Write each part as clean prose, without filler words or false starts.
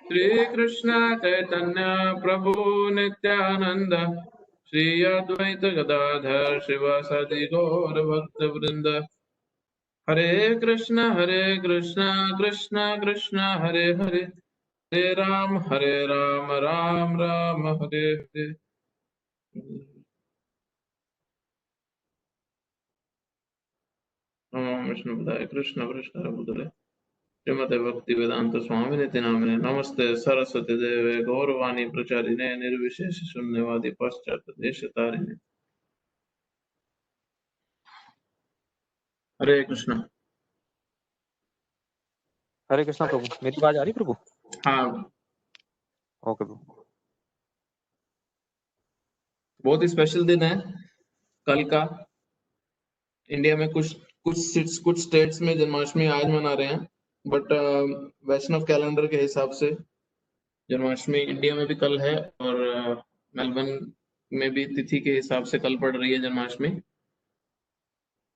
श्री कृष्ण चैतन्य प्रभु नित्यानंद श्री अद्वैत गदाधर शिवासादि गौर भक्त वृंद। हरे कृष्ण कृष्ण कृष्ण हरे हरे, हरे राम राम राम हरे हरे। ओम विष्णुपदाय कृष्ण कृष्ण बुधले श्रीमते भक्ति वेदांत स्वामी निति नामिने नमस्ते सरस्वती देवे गौरवाणी प्रचारिणे निर्विशेष शून्यवादी पश्चात देश तारिणे। हरे कृष्ण। हरे कृष्णा प्रभु। मेरी आवाज आ रही प्रभु? हाँ, ओके प्रभु। बहुत ही स्पेशल दिन है कल का। इंडिया में कुछ स्टेट्स में जन्माष्टमी आज मना रहे हैं, बट वैष्णव कैलेंडर के हिसाब से जन्माष्टमी इंडिया में भी कल है और मेलबर्न में भी तिथि के हिसाब से कल पड़ रही है जन्माष्टमी।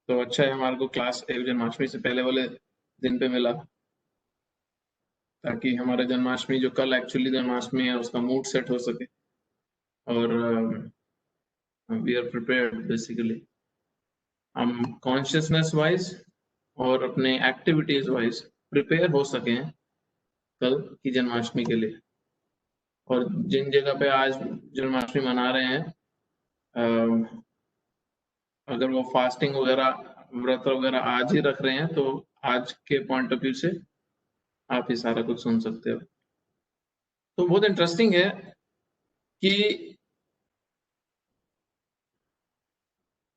तो अच्छा है हमारे को क्लास एक जन्माष्टमी से पहले वाले दिन पे मिला, ताकि हमारे जन्माष्टमी जो कल एक्चुअली जन्माष्टमी है उसका मूड सेट हो सके और वी आर प्रिपेयर्ड बेसिकली। हम कॉन्शियसनेस वाइज और अपने एक्टिविटीज वाइज प्रिपेयर हो सके कल की जन्माष्टमी के लिए। और जिन जगह पे आज जन्माष्टमी मना रहे हैं, अगर वो फास्टिंग वगैरह व्रत वगैरह आज ही रख रहे हैं तो आज के पॉइंट ऑफ व्यू से आप ही सारा कुछ सुन सकते हो। तो बहुत इंटरेस्टिंग है कि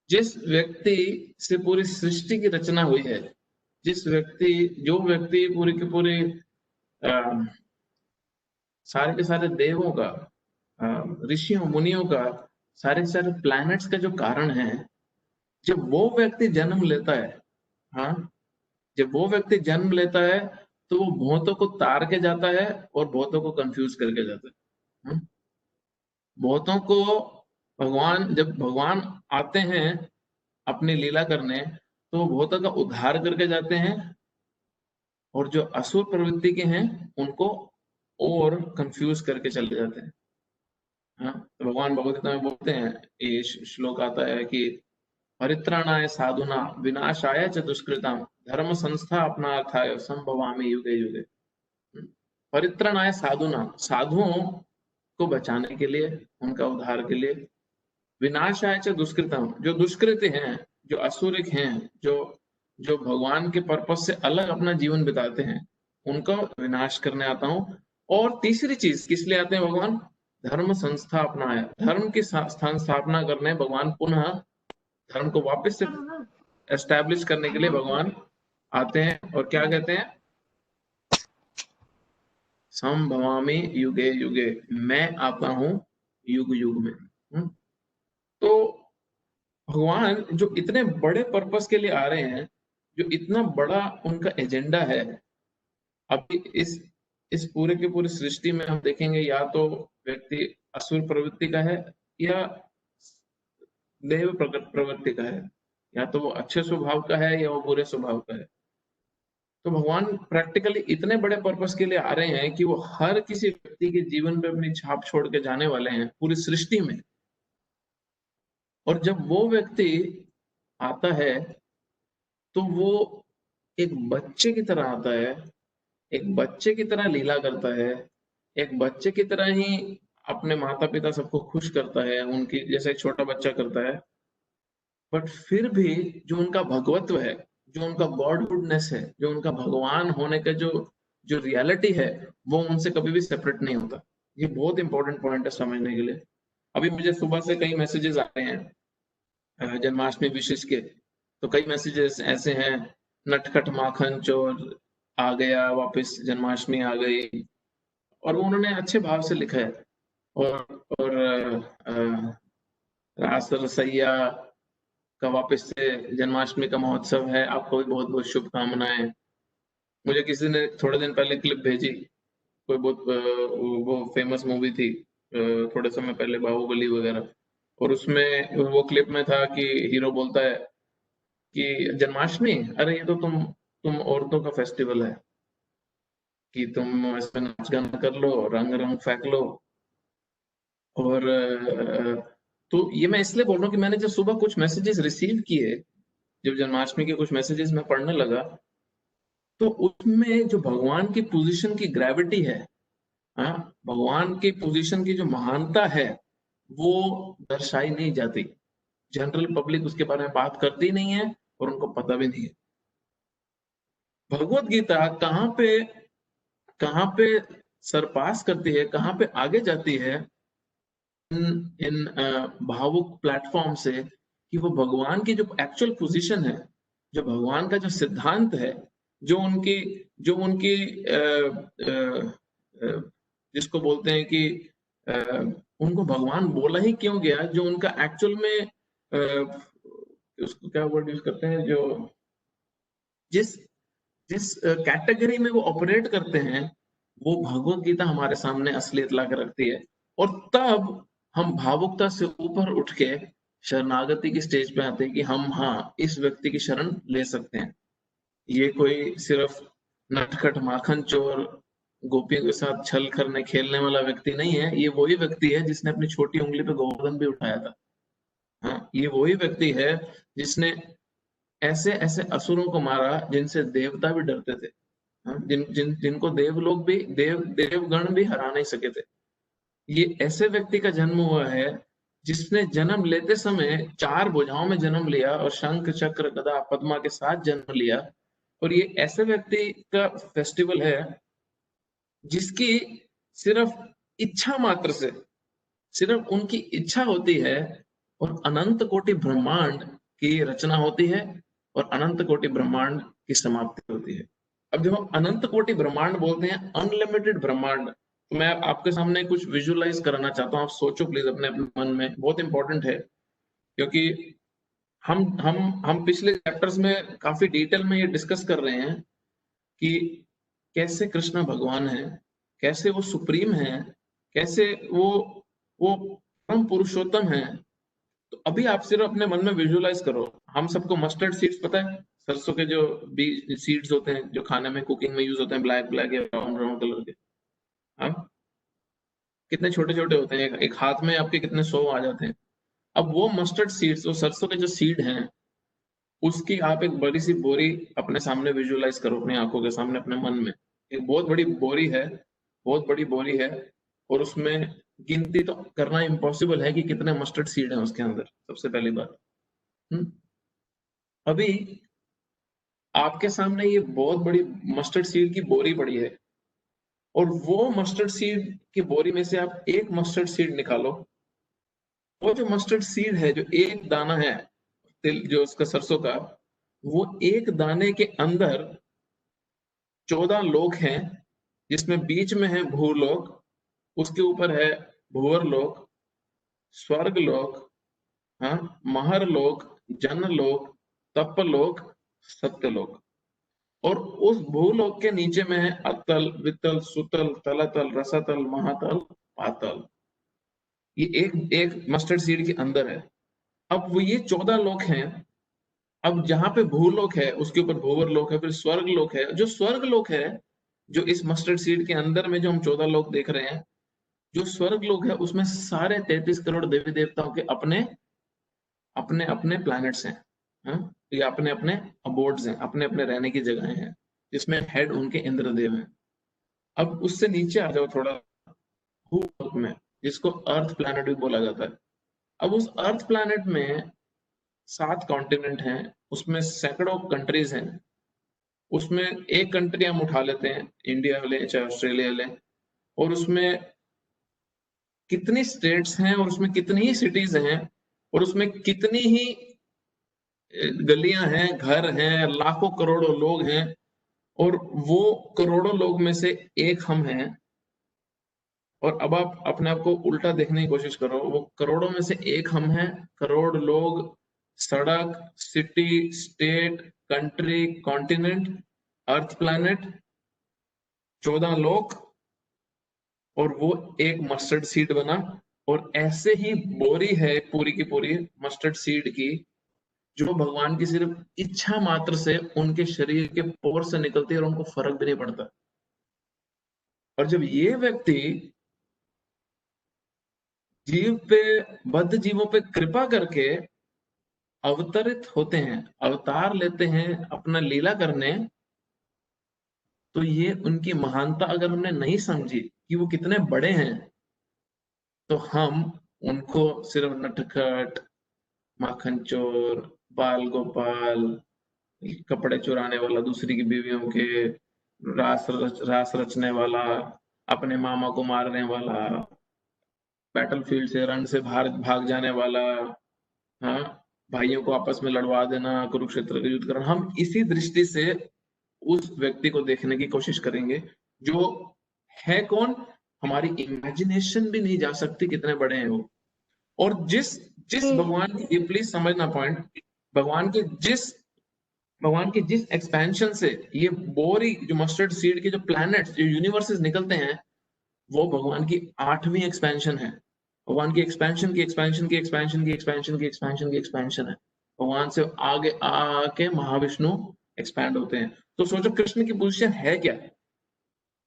जिस व्यक्ति से पूरी सृष्टि की रचना हुई है, जो व्यक्ति पूरी की पूरी सारे के सारे देवों का, ऋषियों मुनियों का, सारे सारे प्लैनेट्स का जो कारण है, जब वो व्यक्ति जन्म लेता है, हाँ, जब वो व्यक्ति जन्म लेता है तो वो बहुतों को तार के जाता है और बहुतों को कंफ्यूज करके जाता है। बहुतों को जब भगवान आते हैं अपनी लीला करने तो बहुतों का उद्धार करके जाते हैं, और जो असुर प्रवृत्ति के हैं उनको और कंफ्यूज करके चले जाते हैं। हाँ, तो भगवान भगवत गीता में बोलते हैं, ये श्लोक आता है कि परित्राणाय साधुना विनाशाय च दुष्कृताम धर्म संस्थापनार्थाय संभवामि युगे युगे। परित्राणाय साधुना, साधुओं को बचाने के लिए, उनका उद्धार के लिए, विनाशाय च दुष्कृतम, जो दुष्कृत हैं, जो असुरिक हैं, जो जो भगवान के पर्पस से अलग अपना जीवन बिताते हैं, उनका विनाश करने आता हूं। और तीसरी चीज किस लिए आते हैं भगवान? धर्म संस्थापना है, धर्म की स्थान स्थापना करने भगवान पुनः धर्म को वापस से एस्टैब्लिश करने के लिए भगवान आते हैं। और क्या कहते हैं? संभवामि युगे युगे, मैं आता हूं युग युग में। तो भगवान जो इतने बड़े पर्पस के लिए आ रहे हैं, जो इतना बड़ा उनका एजेंडा है, अभी इस पूरे के पूरी सृष्टि में हम देखेंगे, या तो व्यक्ति असुर प्रवृत्ति का है या देव प्रवृत्ति का है, या तो वो अच्छे स्वभाव का है या वो बुरे स्वभाव का है। तो भगवान प्रैक्टिकली इतने बड़े पर्पस के लिए आ रहे हैं कि वो हर किसी व्यक्ति के जीवन पे अपनी छाप छोड़ के जाने वाले हैं पूरी सृष्टि में। और जब वो व्यक्ति आता है तो वो एक बच्चे की तरह आता है, एक बच्चे की तरह लीला करता है, एक बच्चे की तरह ही अपने माता पिता सबको खुश करता है, उनकी जैसे एक छोटा बच्चा करता है। बट फिर भी जो उनका भगवत्व है, जो उनका गॉडहुडनेस है, जो उनका भगवान होने का जो जो रियलिटी है, वो उनसे कभी भी सेपरेट नहीं होता। ये बहुत इंपॉर्टेंट पॉइंट है समझने के लिए। अभी मुझे सुबह से कई मैसेजेस आ रहे हैं जन्माष्टमी विशेष के। तो कई मैसेजेस ऐसे हैं, नटखट माखन चोर आ गया वापस, जन्माष्टमी आ गई, और वो उन्होंने अच्छे भाव से लिखा है। और रास रसैया का वापस से जन्माष्टमी का महोत्सव है, आपको भी बहुत बहुत शुभकामनाएं। मुझे किसी ने थोड़े दिन पहले क्लिप भेजी, कोई बहुत वो फेमस मूवी थी थोड़े समय पहले, बाहुबली वगैरह, और उसमें वो क्लिप में था कि हीरो बोलता है कि जन्माष्टमी, अरे ये तो तुम औरतों का फेस्टिवल है। कि तुम इसमें नाच गाना कर लो, रंग रंग फेंक लो। और तो ये मैं इसलिए बोल रहा हूँ कि मैंने जब सुबह कुछ मैसेजेस रिसीव किए, जब जन्माष्टमी के कुछ मैसेजेस मैं पढ़ने लगा, तो उसमें जो भगवान की पोजीशन की ग्रेविटी है, हाँ, भगवान की पोजीशन की जो महानता है, वो दर्शाई नहीं जाती। जनरल पब्लिक उसके बारे में बात करती नहीं है और उनको पता भी नहीं है। भगवत गीता कहाँ पे सरपास करती है, कहाँ पे आगे जाती है इन इन भावुक प्लेटफॉर्म से, कि वो भगवान की जो एक्चुअल पोजीशन है, जो भगवान का जो सिद्धांत है, जो उनकी जिसको बोलते हैं कि अ, उनको भगवान बोला ही क्यों गया, जो उनका एक्चुअल में उसको क्या वर्ड यूज करते हैं, जो जिस जिस कैटेगरी में वो ऑपरेट करते हैं, वो भगवत गीता हमारे सामने असलियत ला कर रखती है। और तब हम भावुकता से ऊपर उठ के शरणागति की स्टेज पे आते हैं कि हम, हाँ, इस व्यक्ति की शरण ले सकते हैं। ये कोई सिर्फ नटखट माखन चोर, गोपियों के साथ छल करने खेलने वाला व्यक्ति नहीं है। ये वही व्यक्ति है जिसने अपनी छोटी उंगली पे गोवर्धन भी उठाया था। हाँ, ये वही व्यक्ति है जिसने ऐसे ऐसे असुरों को मारा जिनसे देवता भी डरते थे। हाँ, जिनको देवलोक भी देवगण भी हरा नहीं सके थे। ये ऐसे व्यक्ति का जन्म हुआ है जिसने जन्म लेते समय 4 भुजाओं में जन्म लिया और शंख चक्र गदा पद्मा के साथ जन्म लिया। और ये ऐसे व्यक्ति का फेस्टिवल है जिसकी सिर्फ इच्छा मात्र से, सिर्फ उनकी इच्छा होती है और अनंत कोटि ब्रह्मांड की रचना होती है और अनंत कोटि ब्रह्मांड की समाप्ति होती है। अब जब हम अनंत कोटि ब्रह्मांड बोलते हैं, अनलिमिटेड ब्रह्मांड, तो मैं आपके सामने कुछ विजुअलाइज कराना चाहता हूँ। आप सोचो प्लीज अपने अपने मन में, बहुत इंपॉर्टेंट है, क्योंकि हम पिछले चैप्टर्स में काफी डिटेल में ये डिस्कस कर रहे हैं कि कैसे कृष्ण भगवान है, कैसे वो सुप्रीम है, कैसे वो परम पुरुषोत्तम है। तो अभी आप सिर्फ अपने मन में विजुअलाइज करो। हम सबको मस्टर्ड सीड्स पता है, सरसों के जो बीज सीड्स होते हैं, जो खाने में कुकिंग में यूज होते हैं, ब्लैक ब्लैक या ब्राउन ब्राउन कलर के, हाँ, कितने छोटे छोटे होते हैं, एक हाथ में आपके कितने 100 आ जाते हैं। अब वो मस्टर्ड सीड्स, वो सरसों के जो सीड हैं, उसकी आप एक बड़ी सी बोरी अपने सामने विजुअलाइज करो, अपनी आंखों के सामने, अपने मन में। एक बहुत बड़ी बोरी है, बहुत बड़ी बोरी है, और उसमें गिनती तो करना इम्पॉसिबल है कि कितने मस्टर्ड सीड हैं उसके अंदर, सबसे पहली बात। अभी आपके सामने ये बहुत बड़ी मस्टर्ड सीड की बोरी पड़ी है, और वो मस्टर्ड सीड की बोरी में से आप एक मस्टर्ड सीड निकालो। वो जो मस्टर्ड सीड है, जो एक दाना है, तिल जो उसका सरसों का, वो एक दाने के अंदर 14 लोक हैं, जिसमें बीच में है भूलोक, उसके ऊपर है भूवरलोक, स्वर्गलोक, हाँ, महरलोक, जनलोक, तपलोक, सत्यलोक। और उस भूलोक के नीचे में है अतल, वितल, सुतल, तलातल, रसातल, महातल, पातल। ये एक एक मस्टर्ड सीड के अंदर है। अब वो ये 14 लोक हैं। अब जहां पे भूलोक है उसके ऊपर भूवर लोक है, फिर स्वर्ग लोक है। जो स्वर्ग लोक है, जो इस मस्टर्ड सीड के अंदर में जो हम 14 लोक देख रहे हैं, जो स्वर्ग लोक है, उसमें सारे 33 करोड़ देवी देवताओं के अपने अपने अपने प्लैनेट्स हैं, हाँ? ये अपने अपने अबोर्ड्स हैं, अपने अपने रहने की जगह हैं, जिसमें हेड उनके इंद्रदेव हैं। अब उससे नीचे आ जाओ थोड़ा, भूलोक में, जिसको अर्थ प्लैनेट भी बोला जाता है। अब उस अर्थ प्लैनेट में 7 कॉन्टिनेंट हैं, उसमें सैकड़ों कंट्रीज हैं। उसमें एक कंट्री हम उठा लेते हैं, इंडिया ले चाहे ऑस्ट्रेलिया ले, और उसमें कितनी स्टेट्स हैं, और उसमें कितनी ही सिटीज हैं, और उसमें कितनी ही गलियां हैं, घर हैं, लाखों करोड़ों लोग हैं। और वो करोड़ों लोग में से एक हम हैं। और अब आप अपने आप को उल्टा देखने की कोशिश करो, वो करोड़ों में से एक हम हैं, करोड़ लोग, सड़क, सिटी, स्टेट, कंट्री, कॉन्टिनेंट, अर्थ प्लैनेट, 14 लोग, और वो एक मस्टर्ड सीड बना। और ऐसे ही बोरी है पूरी की पूरी मस्टर्ड सीड की, जो भगवान की सिर्फ इच्छा मात्र से उनके शरीर के पोर से निकलती है और उनको फर्क भी नहीं पड़ता। और जब ये व्यक्ति जीव पे, बद्ध जीवों पे कृपा करके अवतरित होते हैं, अवतार लेते हैं अपना लीला करने, तो ये उनकी महानता अगर हमने नहीं समझी कि वो कितने बड़े हैं, तो हम उनको सिर्फ नटखट, माखन चोर, बाल गोपाल, कपड़े चुराने वाला, दूसरी की बीवियों के, रास रचने वाला, अपने मामा को मारने वाला, बैटलफील्ड से रण से भाग जाने वाला, हाँ, भाइयों को आपस में लड़वा देना, कुरुक्षेत्र का युद्ध करना, हम इसी दृष्टि से उस व्यक्ति को देखने की कोशिश करेंगे जो है कौन, हमारी इमेजिनेशन भी नहीं जा सकती कितने बड़े हैं वो। और जिस जिस भगवान की, प्लीज समझना पॉइंट, भगवान के जिस भगवान के जिस एक्सपेंशन से ये बोरी जो मस्टर्ड सीड के जो प्लैनेट्स, जो यूनिवर्सेस निकलते हैं, वो भगवान की 8वीं एक्सपेंशन है। भगवान की एक्सपेंशन की एक्सपेंशन की एक्सपेंशन की एक्सपेंशन की एक्सपेंशन की एक्सपेंशन है। भगवान से आगे आके महाविष्णु एक्सपैंड होते हैं। तो सोचो कृष्ण की पोजीशन है क्या।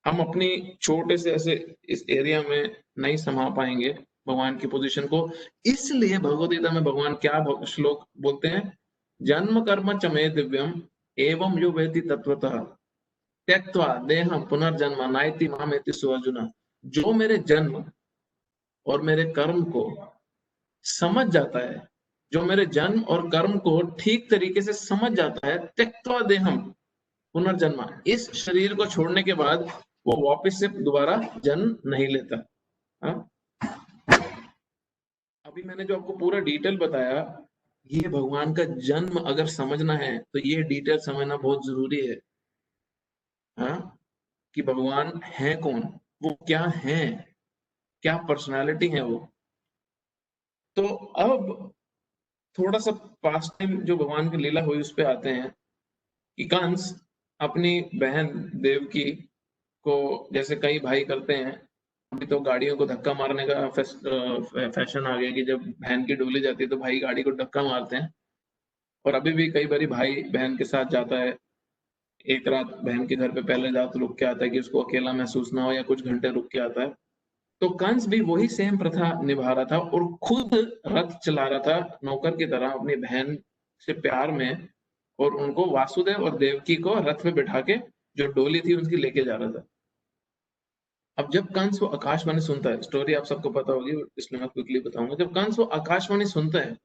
हम अपनी छोटे से ऐसे इस एरिया में नहीं समा पाएंगे भगवान की पोजीशन को। इसलिए भगवद गीता में भगवान क्या श्लोक बोलते हैं, जन्म कर्म च मे दिव्यम एवं यो वेति तत्वतः त्यक्त्वा देहम पुनर्जन्म नायति मामेति सो अर्जुन। जो मेरे जन्म और मेरे कर्म को समझ जाता है, जो मेरे जन्म और कर्म को ठीक तरीके से समझ जाता है, त्यक्त्वा देहम पुनर्जन्म, इस शरीर को छोड़ने के बाद वो वापस से दोबारा जन्म नहीं लेता। हाँ? अभी मैंने जो आपको पूरा डिटेल बताया, ये भगवान का जन्म अगर समझना है तो ये डिटेल समझना बहुत जरूरी है। हाँ? कि भगवान है कौन, वो क्या है, क्या पर्सनालिटी है वो। तो अब थोड़ा सा पास्ट टाइम जो भगवान की लीला हुई उस पे आते हैं कि कंस अपनी बहन देवकी को, जैसे कई भाई करते हैं, अभी तो गाड़ियों को धक्का मारने का फैशन आ गया कि जब बहन की डोली जाती है तो भाई गाड़ी को धक्का मारते हैं। और अभी भी कई बारी भाई बहन के साथ जाता है, एक रात बहन के घर पे पहले रात रुक के आता है कि उसको अकेला महसूस ना हो, या कुछ घंटे रुक के आता है। तो कंस भी वही सेम प्रथा निभा रहा था और खुद रथ चला रहा था नौकर की तरह अपनी बहन से प्यार में, और उनको वासुदेव और देवकी को रथ में बिठा के जो डोली थी उनकी लेके जा रहा था। अब जब कंस वो आकाशवाणी सुनता है, स्टोरी आप सबको पता होगी इसलिए मैं क्विकली बताऊंगा, जब कंस वो आकाशवाणी सुनता है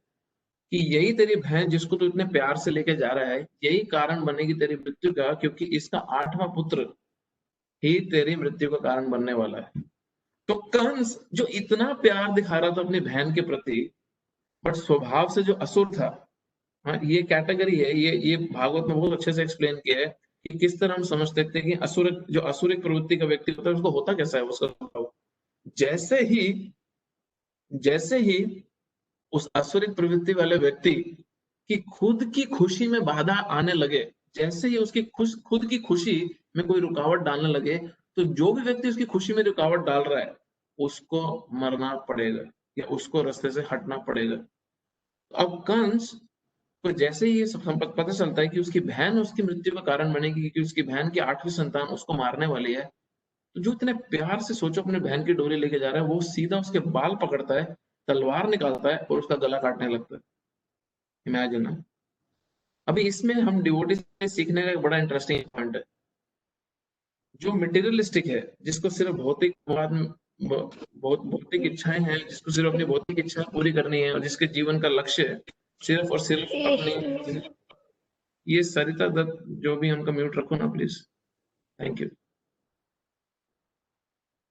कि यही तेरी बहन जिसको तू इतने प्यार से लेके जा रहा है, यही कारण बनेगी तेरी मृत्यु का, क्योंकि इसका 8वां पुत्र ही तेरी मृत्यु का कारण बनने वाला है। तो कंस जो इतना प्यार दिखा रहा था अपनी बहन के प्रति, बट स्वभाव से जो असुर था, हाँ, ये कैटेगरी है, ये भागवत में बहुत अच्छे से एक्सप्लेन किया है कि किस तरह हम समझ सकते हैं कि असुर, जो असुरिक प्रवृत्ति का व्यक्ति होता है उसको होता कैसा है उसका स्वभाव। जैसे ही उस असुरिक प्रवृत्ति वाले व्यक्ति की खुद की खुशी में बाधा आने लगे, जैसे ही उसकी खुद की खुशी में कोई रुकावट डालने लगे, तो जो भी व्यक्ति उसकी खुशी में रुकावट डाल रहा है उसको मरना पड़ेगा या उसको रास्ते से हटना पड़ेगा। अब कंस को जैसे ही ये पता चलता है कि उसकी बहन उसकी मृत्यु का कारण बनेगी, क्योंकि उसकी बहन की 8वीं संतान उसको मारने वाली है, तो जो इतने प्यार से सोचो अपने बहन की डोरी लेके जा रहा है, वो सीधा उसके बाल पकड़ता है, तलवार निकालता है और उसका गला काटने लगता है। इमेजिन। अभी इसमें हम डिवोटी से सीखने का एक बड़ा इंटरेस्टिंग पॉइंट है, जो मटेरियलिस्टिक है, जिसको सिर्फ बहुत भौतिक इच्छाएं हैं, जिसको सिर्फ अपनी भौतिक इच्छा पूरी करनी है, और जिसके जीवन का लक्ष्य सिर्फ और सिर्फ अपनी, ये सरिता दत्त जो भी उनका म्यूट रखो ना प्लीज, थैंक यू।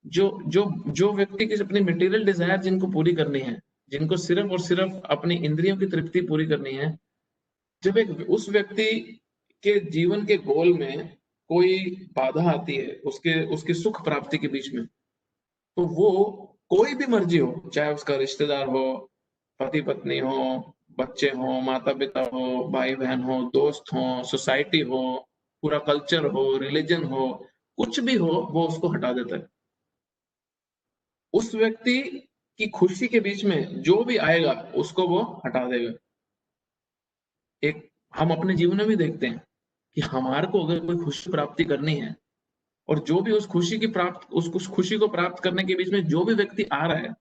जो जो जो व्यक्ति की अपनी मटेरियल डिजायर जिनको पूरी करनी है, जिनको सिर्फ और सिर्फ अपनी इंद्रियों की तृप्ति पूरी करनी है, जब एक उस व्यक्ति के जीवन के गोल में कोई बाधा आती है उसके उसके सुख प्राप्ति के बीच में, तो वो कोई भी मर्जी हो, चाहे उसका रिश्तेदार हो, पति पत्नी हो, बच्चे हो, माता पिता हो, भाई बहन हो, दोस्त हो, सोसाइटी हो, पूरा कल्चर हो, रिलीजन हो, कुछ भी हो, वो उसको हटा देता है। उस व्यक्ति की खुशी के बीच में जो भी आएगा उसको वो हटा देगा। एक हम अपने जीवन में भी देखते हैं कि हमारे को अगर कोई खुशी प्राप्ति करनी है और जो भी उस खुशी को प्राप्त करने के बीच में जो भी व्यक्ति आ रहा है,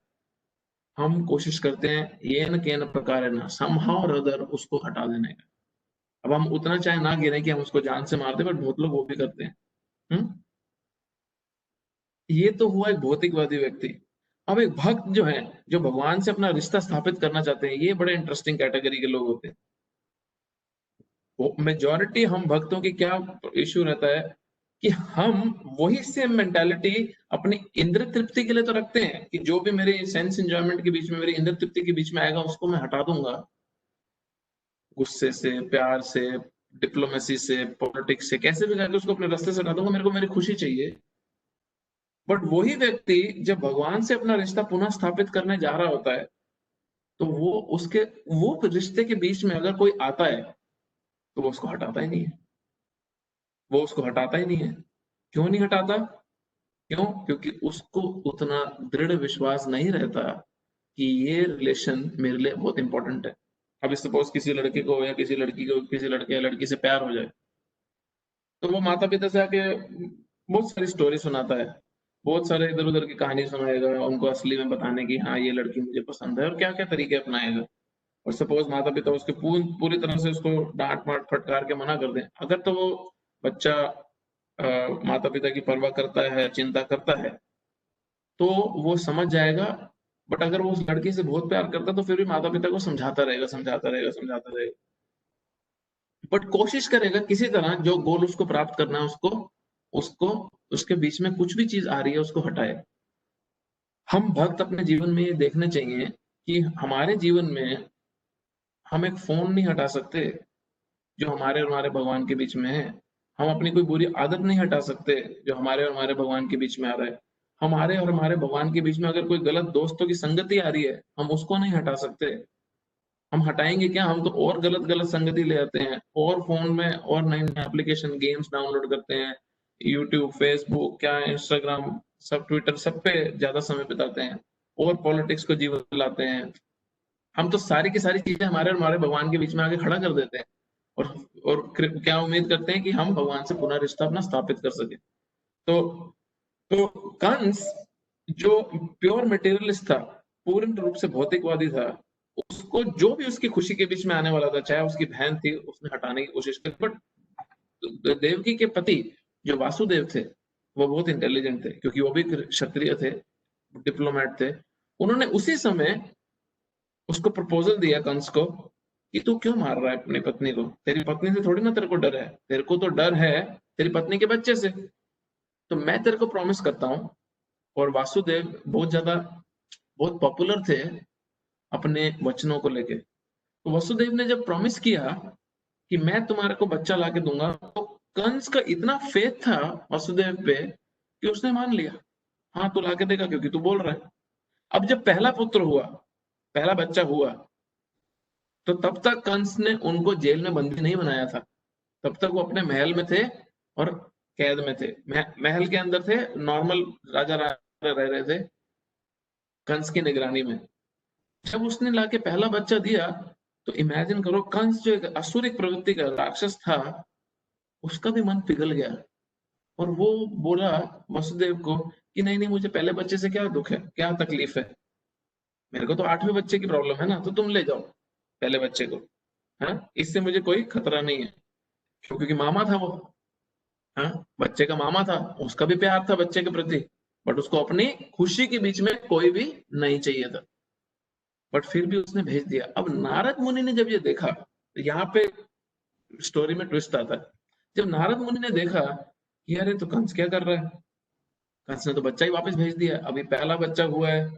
हम कोशिश करते हैं येन केन प्रकारेण समहाउ और अदर उसको हटा देने का। अब हम उतना चाहे ना गिने कि हम उसको जान से मार दें, बट बहुत लोग वो भी करते हैं। ये तो हुआ एक भौतिकवादी व्यक्ति। अब एक भक्त जो है, जो भगवान से अपना रिश्ता स्थापित करना चाहते हैं, ये बड़े इंटरेस्टिंग कैटेगरी के लोग होते हैं। मेजॉरिटी हम भक्तों की क्या इश्यू रहता है कि हम वही सेम मेंटालिटी अपनी इंद्र तृप्ति के लिए तो रखते हैं कि जो भी मेरे सेंस एंजॉयमेंट के बीच में, मेरी इंद्र तृप्ति के बीच में आएगा, उसको मैं हटा दूंगा। गुस्से से, प्यार से, डिप्लोमेसी से, पॉलिटिक्स से, कैसे भी करके उसको अपने रास्ते से हटा दूंगा, मेरे को मेरी खुशी चाहिए। बट वही व्यक्ति जब भगवान से अपना रिश्ता पुनः स्थापित करने जा रहा होता है, तो वो रिश्ते के बीच में अगर कोई आता है, तो वो उसको हटाता ही नहीं है। वो उसको हटाता ही नहीं है। क्यों नहीं हटाता? क्यों? क्योंकि उसको उतना दृढ़ विश्वास नहीं रहता कि ये रिलेशन मेरे लिए बहुत इंपॉर्टेंट है। अब सपोज किसी लड़के को या किसी लड़की को, किसी लड़के या लड़की से प्यार हो जाए, तो वो माता पिता से आके बहुत सारी स्टोरी सुनाता है, बहुत सारे इधर उधर की कहानी सुनाएगा उनको असली में बताने की, हाँ ये लड़की मुझे पसंद है, और क्या क्या तरीके अपनाएगा। और सपोज माता पिता उसके पूरी तरह से उसको डांट माट फटकार के मना कर दें, अगर तो वो बच्चा माता पिता की परवाह करता है, चिंता करता है, तो वो समझ जाएगा। बट अगर वो उस लड़की से बहुत प्यार करता है, तो फिर भी माता पिता को समझाता रहेगा, समझाता रहेगा, समझाता रहेगा। बट कोशिश करेगा किसी तरह जो गोल उसको प्राप्त करना है, उसको उसको उसके बीच में कुछ भी चीज आ रही है उसको हटाए। हम भक्त अपने जीवन में ये देखने चाहिए कि हमारे जीवन में हम एक फोन नहीं हटा सकते जो हमारे और हमारे भगवान के बीच में है। हम अपनी कोई बुरी आदत नहीं हटा सकते जो हमारे और हमारे भगवान के बीच में आ रहा है। हमारे और हमारे भगवान के बीच में अगर कोई गलत दोस्तों की संगति आ रही है, हम उसको नहीं हटा सकते। हम हटाएंगे क्या? हम तो और गलत गलत संगति ले आते हैं, और फोन में और नए नए एप्लीकेशन गेम्स डाउनलोड करते हैं, यूट्यूब, फेसबुक, क्या इंस्टाग्राम, सब ट्विटर, सब पे ज्यादा समय बिताते हैं, और पॉलिटिक्स को जीवन लाते हैं। हम तो सारी की सारी चीजें हमारे और हमारे भगवान के बीच में आके खड़ा कर देते हैं, और क्या उम्मीद करते हैं कि हम भगवान से पुनः रिश्ता अपना स्थापित कर सके। तो तो कंस जो प्योर मटेरियलिस्ट था, पूर्ण रूप से भौतिकवादी था, उसको जो भी उसकी खुशी के बीच में आने वाला था, चाहे उसकी बहन थी, उसने हटाने की कोशिश की। बट देवकी के पति जो वासुदेव थे, वो बहुत इंटेलिजेंट थे, क्योंकि वो भी क्षत्रिय थे, डिप्लोमेट थे। उन्होंने उसी समय उसको प्रपोजल दिया कंस को कि तू क्यों मार रहा है अपनी पत्नी को? तेरी पत्नी से थोड़ी ना तेरे को डर है, तेरे को तो डर है तेरी पत्नी के बच्चे से। तो मैं तेरे को प्रॉमिस करता हूँ। और वासुदेव बहुत पॉपुलर थे अपने वचनों को लेके। तो वसुदेव ने जब प्रॉमिस किया कि मैं तुम्हारे को बच्चा लाके दूंगा, तो कंस का इतना फेथ था वसुदेव पे कि उसने मान लिया, हाँ तू लाके देगा क्योंकि तू बोल रहा है। अब जब पहला पुत्र हुआ, पहला बच्चा हुआ, तो तब तक कंस ने उनको जेल में बंदी नहीं बनाया था। तब तक वो अपने महल में थे और कैद में थे। महल के अंदर थे, नॉर्मल राजा रह रहे थे कंस की निगरानी में। जब उसने लाके पहला बच्चा दिया, तो इमेजिन करो, कंस जो एक असुरिक प्रवृत्ति का राक्षस था, उसका भी मन पिघल गया। और वो बोला वसुदेव को कि नहीं नहीं, मुझे पहले बच्चे से क्या दुख है, क्या तकलीफ है, मेरे को तो 8वें बच्चे की प्रॉब्लम है ना, तो तुम ले जाओ पहले बच्चे को। हाँ, इससे मुझे कोई खतरा नहीं है। क्योंकि मामा था वो, हाँ, बच्चे का मामा था, उसका भी प्यार था बच्चे के प्रति, बट उसको अपनी खुशी के बीच में कोई भी नहीं चाहिए था। बट फिर भी उसने भेज दिया। अब नारद मुनि ने जब ये देखा, तो यहाँ पे स्टोरी में ट्विस्ट आता है। जब नारद मुनि ने देखा कि अरे तो कंस क्या कर रहा है, कंस ने तो बच्चा ही वापस भेज दिया, अभी पहला बच्चा हुआ है,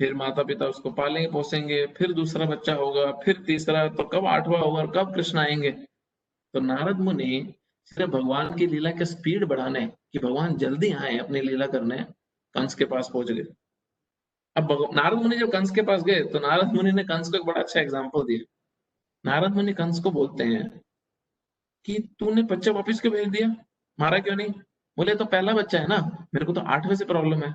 फिर माता पिता उसको पालेंगे पोसेंगे, फिर दूसरा बच्चा होगा, फिर तीसरा, तो कब 8वां होगा और कब कृष्ण आएंगे? तो नारद मुनि सिर्फ भगवान की लीला के स्पीड बढ़ाने, कि भगवान जल्दी आए अपनी लीला करने, कंस के पास पहुंच गए। अब नारद मुनि जब कंस के पास गए, तो नारद मुनि ने कंस को एक बड़ा अच्छा एग्जाम्पल दिया। नारद मुनि कंस को बोलते हैं कि तूने बच्चा वापस क्यों भेज दिया, मारा क्यों नहीं? बोले तो पहला बच्चा है ना, मेरे को तो 8वें से प्रॉब्लम है।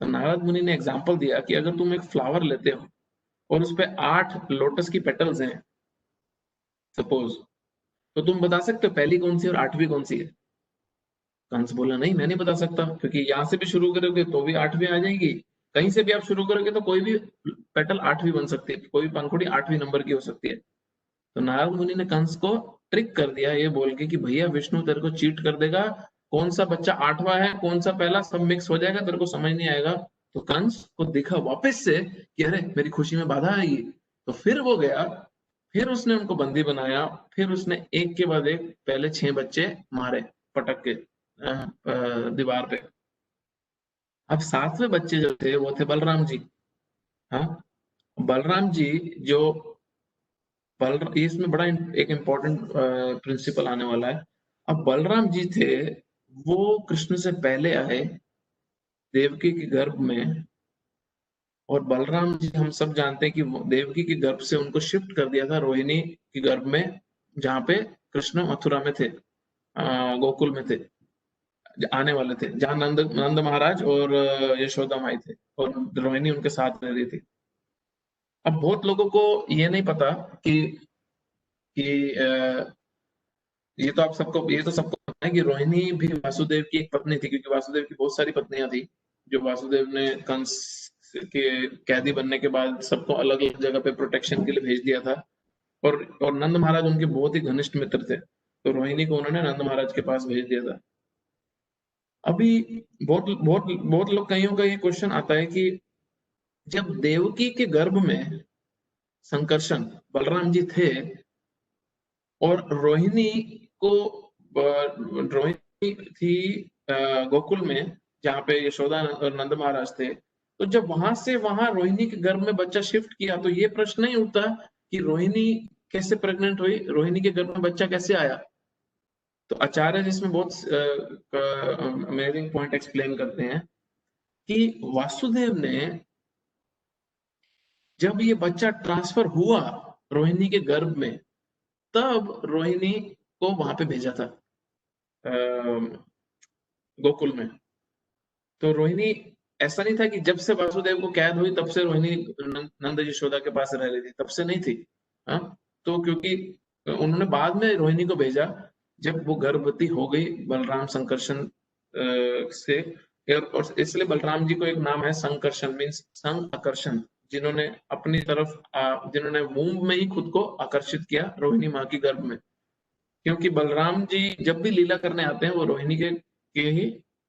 तो नारद मुनि ने एग्जाम्पल दिया कि अगर तुम एक फ्लावर लेते हो और उस पे 8 लोटस की पेटल्स हैं सपोज, तो तुम बता सकते हो पहली कौन सी और 8वीं कौन सी है? कंस बोला नहीं मैं नहीं बता सकता, क्योंकि यहाँ से भी शुरू करोगे तो भी 8वीं आ जाएगी, कहीं से भी आप शुरू करोगे तो कोई भी पेटल 8वीं बन सकती है, कोई भी पंखुड़ी 8वीं नंबर की हो सकती है। तो नारद मुनि ने कंस को ट्रिक कर दिया ये बोल के कि भैया विष्णु तेरे को चीट कर देगा, कौन सा बच्चा 8वां है कौन सा पहला, सब मिक्स हो जाएगा, तेरे को समझ नहीं आएगा। तो कंस को दिखा वापस से कि अरे मेरी खुशी में बाधा आएगी, तो फिर वो गया, फिर उसने उनको बंदी बनाया, फिर उसने एक के बाद एक पहले 6 बच्चे मारे पटक के दीवार पे। अब 7वें बच्चे जो थे वो थे बलराम जी। हाँ, बलराम जी जो बलराम, इसमें बड़ा एक इम्पोर्टेंट प्रिंसिपल आने वाला है। अब बलराम जी थे, वो कृष्ण से पहले आए देवकी के गर्भ में, और बलराम जी हम सब जानते हैं कि देवकी के गर्भ से उनको शिफ्ट कर दिया था रोहिणी के गर्भ में, जहाँ पे कृष्ण मथुरा में थे, गोकुल में थे, आने वाले थे, जहाँ नंद नंद महाराज और यशोदा माई थे, और रोहिणी उनके साथ रह रही थी। अब बहुत लोगों को ये नहीं पता कि ये तो सबको पता है कि रोहिणी भी वासुदेव की एक पत्नी थी, क्योंकि वासुदेव की बहुत सारी पत्नियां थी, जो वासुदेव ने कंस के कैदी बनने के बाद सबको अलग अलग जगह पे प्रोटेक्शन के लिए भेज दिया था। और नंद महाराज उनके बहुत ही घनिष्ठ मित्र थे, तो रोहिणी को उन्होंने नंद महाराज के पास भेज दिया था। अभी बहुत बहुत बहुत लोग, कईयों का ये क्वेश्चन आता है कि जब देवकी के गर्भ में संकर्षण बलराम जी थे, और रोहिणी को रोहिणी थी गोकुल में, जहाँ पे यशोदा और नंद महाराज थे, तो जब वहां से वहां रोहिणी के गर्भ में बच्चा शिफ्ट किया, तो ये प्रश्न नहीं उठता कि रोहिणी कैसे प्रेग्नेंट हुई, रोहिणी के गर्भ में बच्चा कैसे आया। तो आचार्य जिसमें बहुत अमेजिंग पॉइंट एक्सप्लेन करते हैं कि वासुदेव ने, जब ये बच्चा ट्रांसफर हुआ रोहिणी के गर्भ में, तब रोहिणी को वहां पे भेजा था गोकुल में। तो रोहिणी, ऐसा नहीं था कि जब से वासुदेव को कैद हुई तब से रोहिणी नंद यशोदा के पास रह रही थी, तब से नहीं थी। हाँ, तो क्योंकि उन्होंने बाद में रोहिणी को भेजा जब वो गर्भवती हो गई बलराम संकर्षण से। और इसलिए बलराम जी को एक नाम है संकर्षण, मीन्स संग आकर्षण, जिन्होंने अपनी तरफ जिन्होंने वूम्ब में ही खुद को आकर्षित किया रोहिणी माँ की गर्भ में। क्योंकि बलराम जी जब भी लीला करने आते हैं वो रोहिणी के ही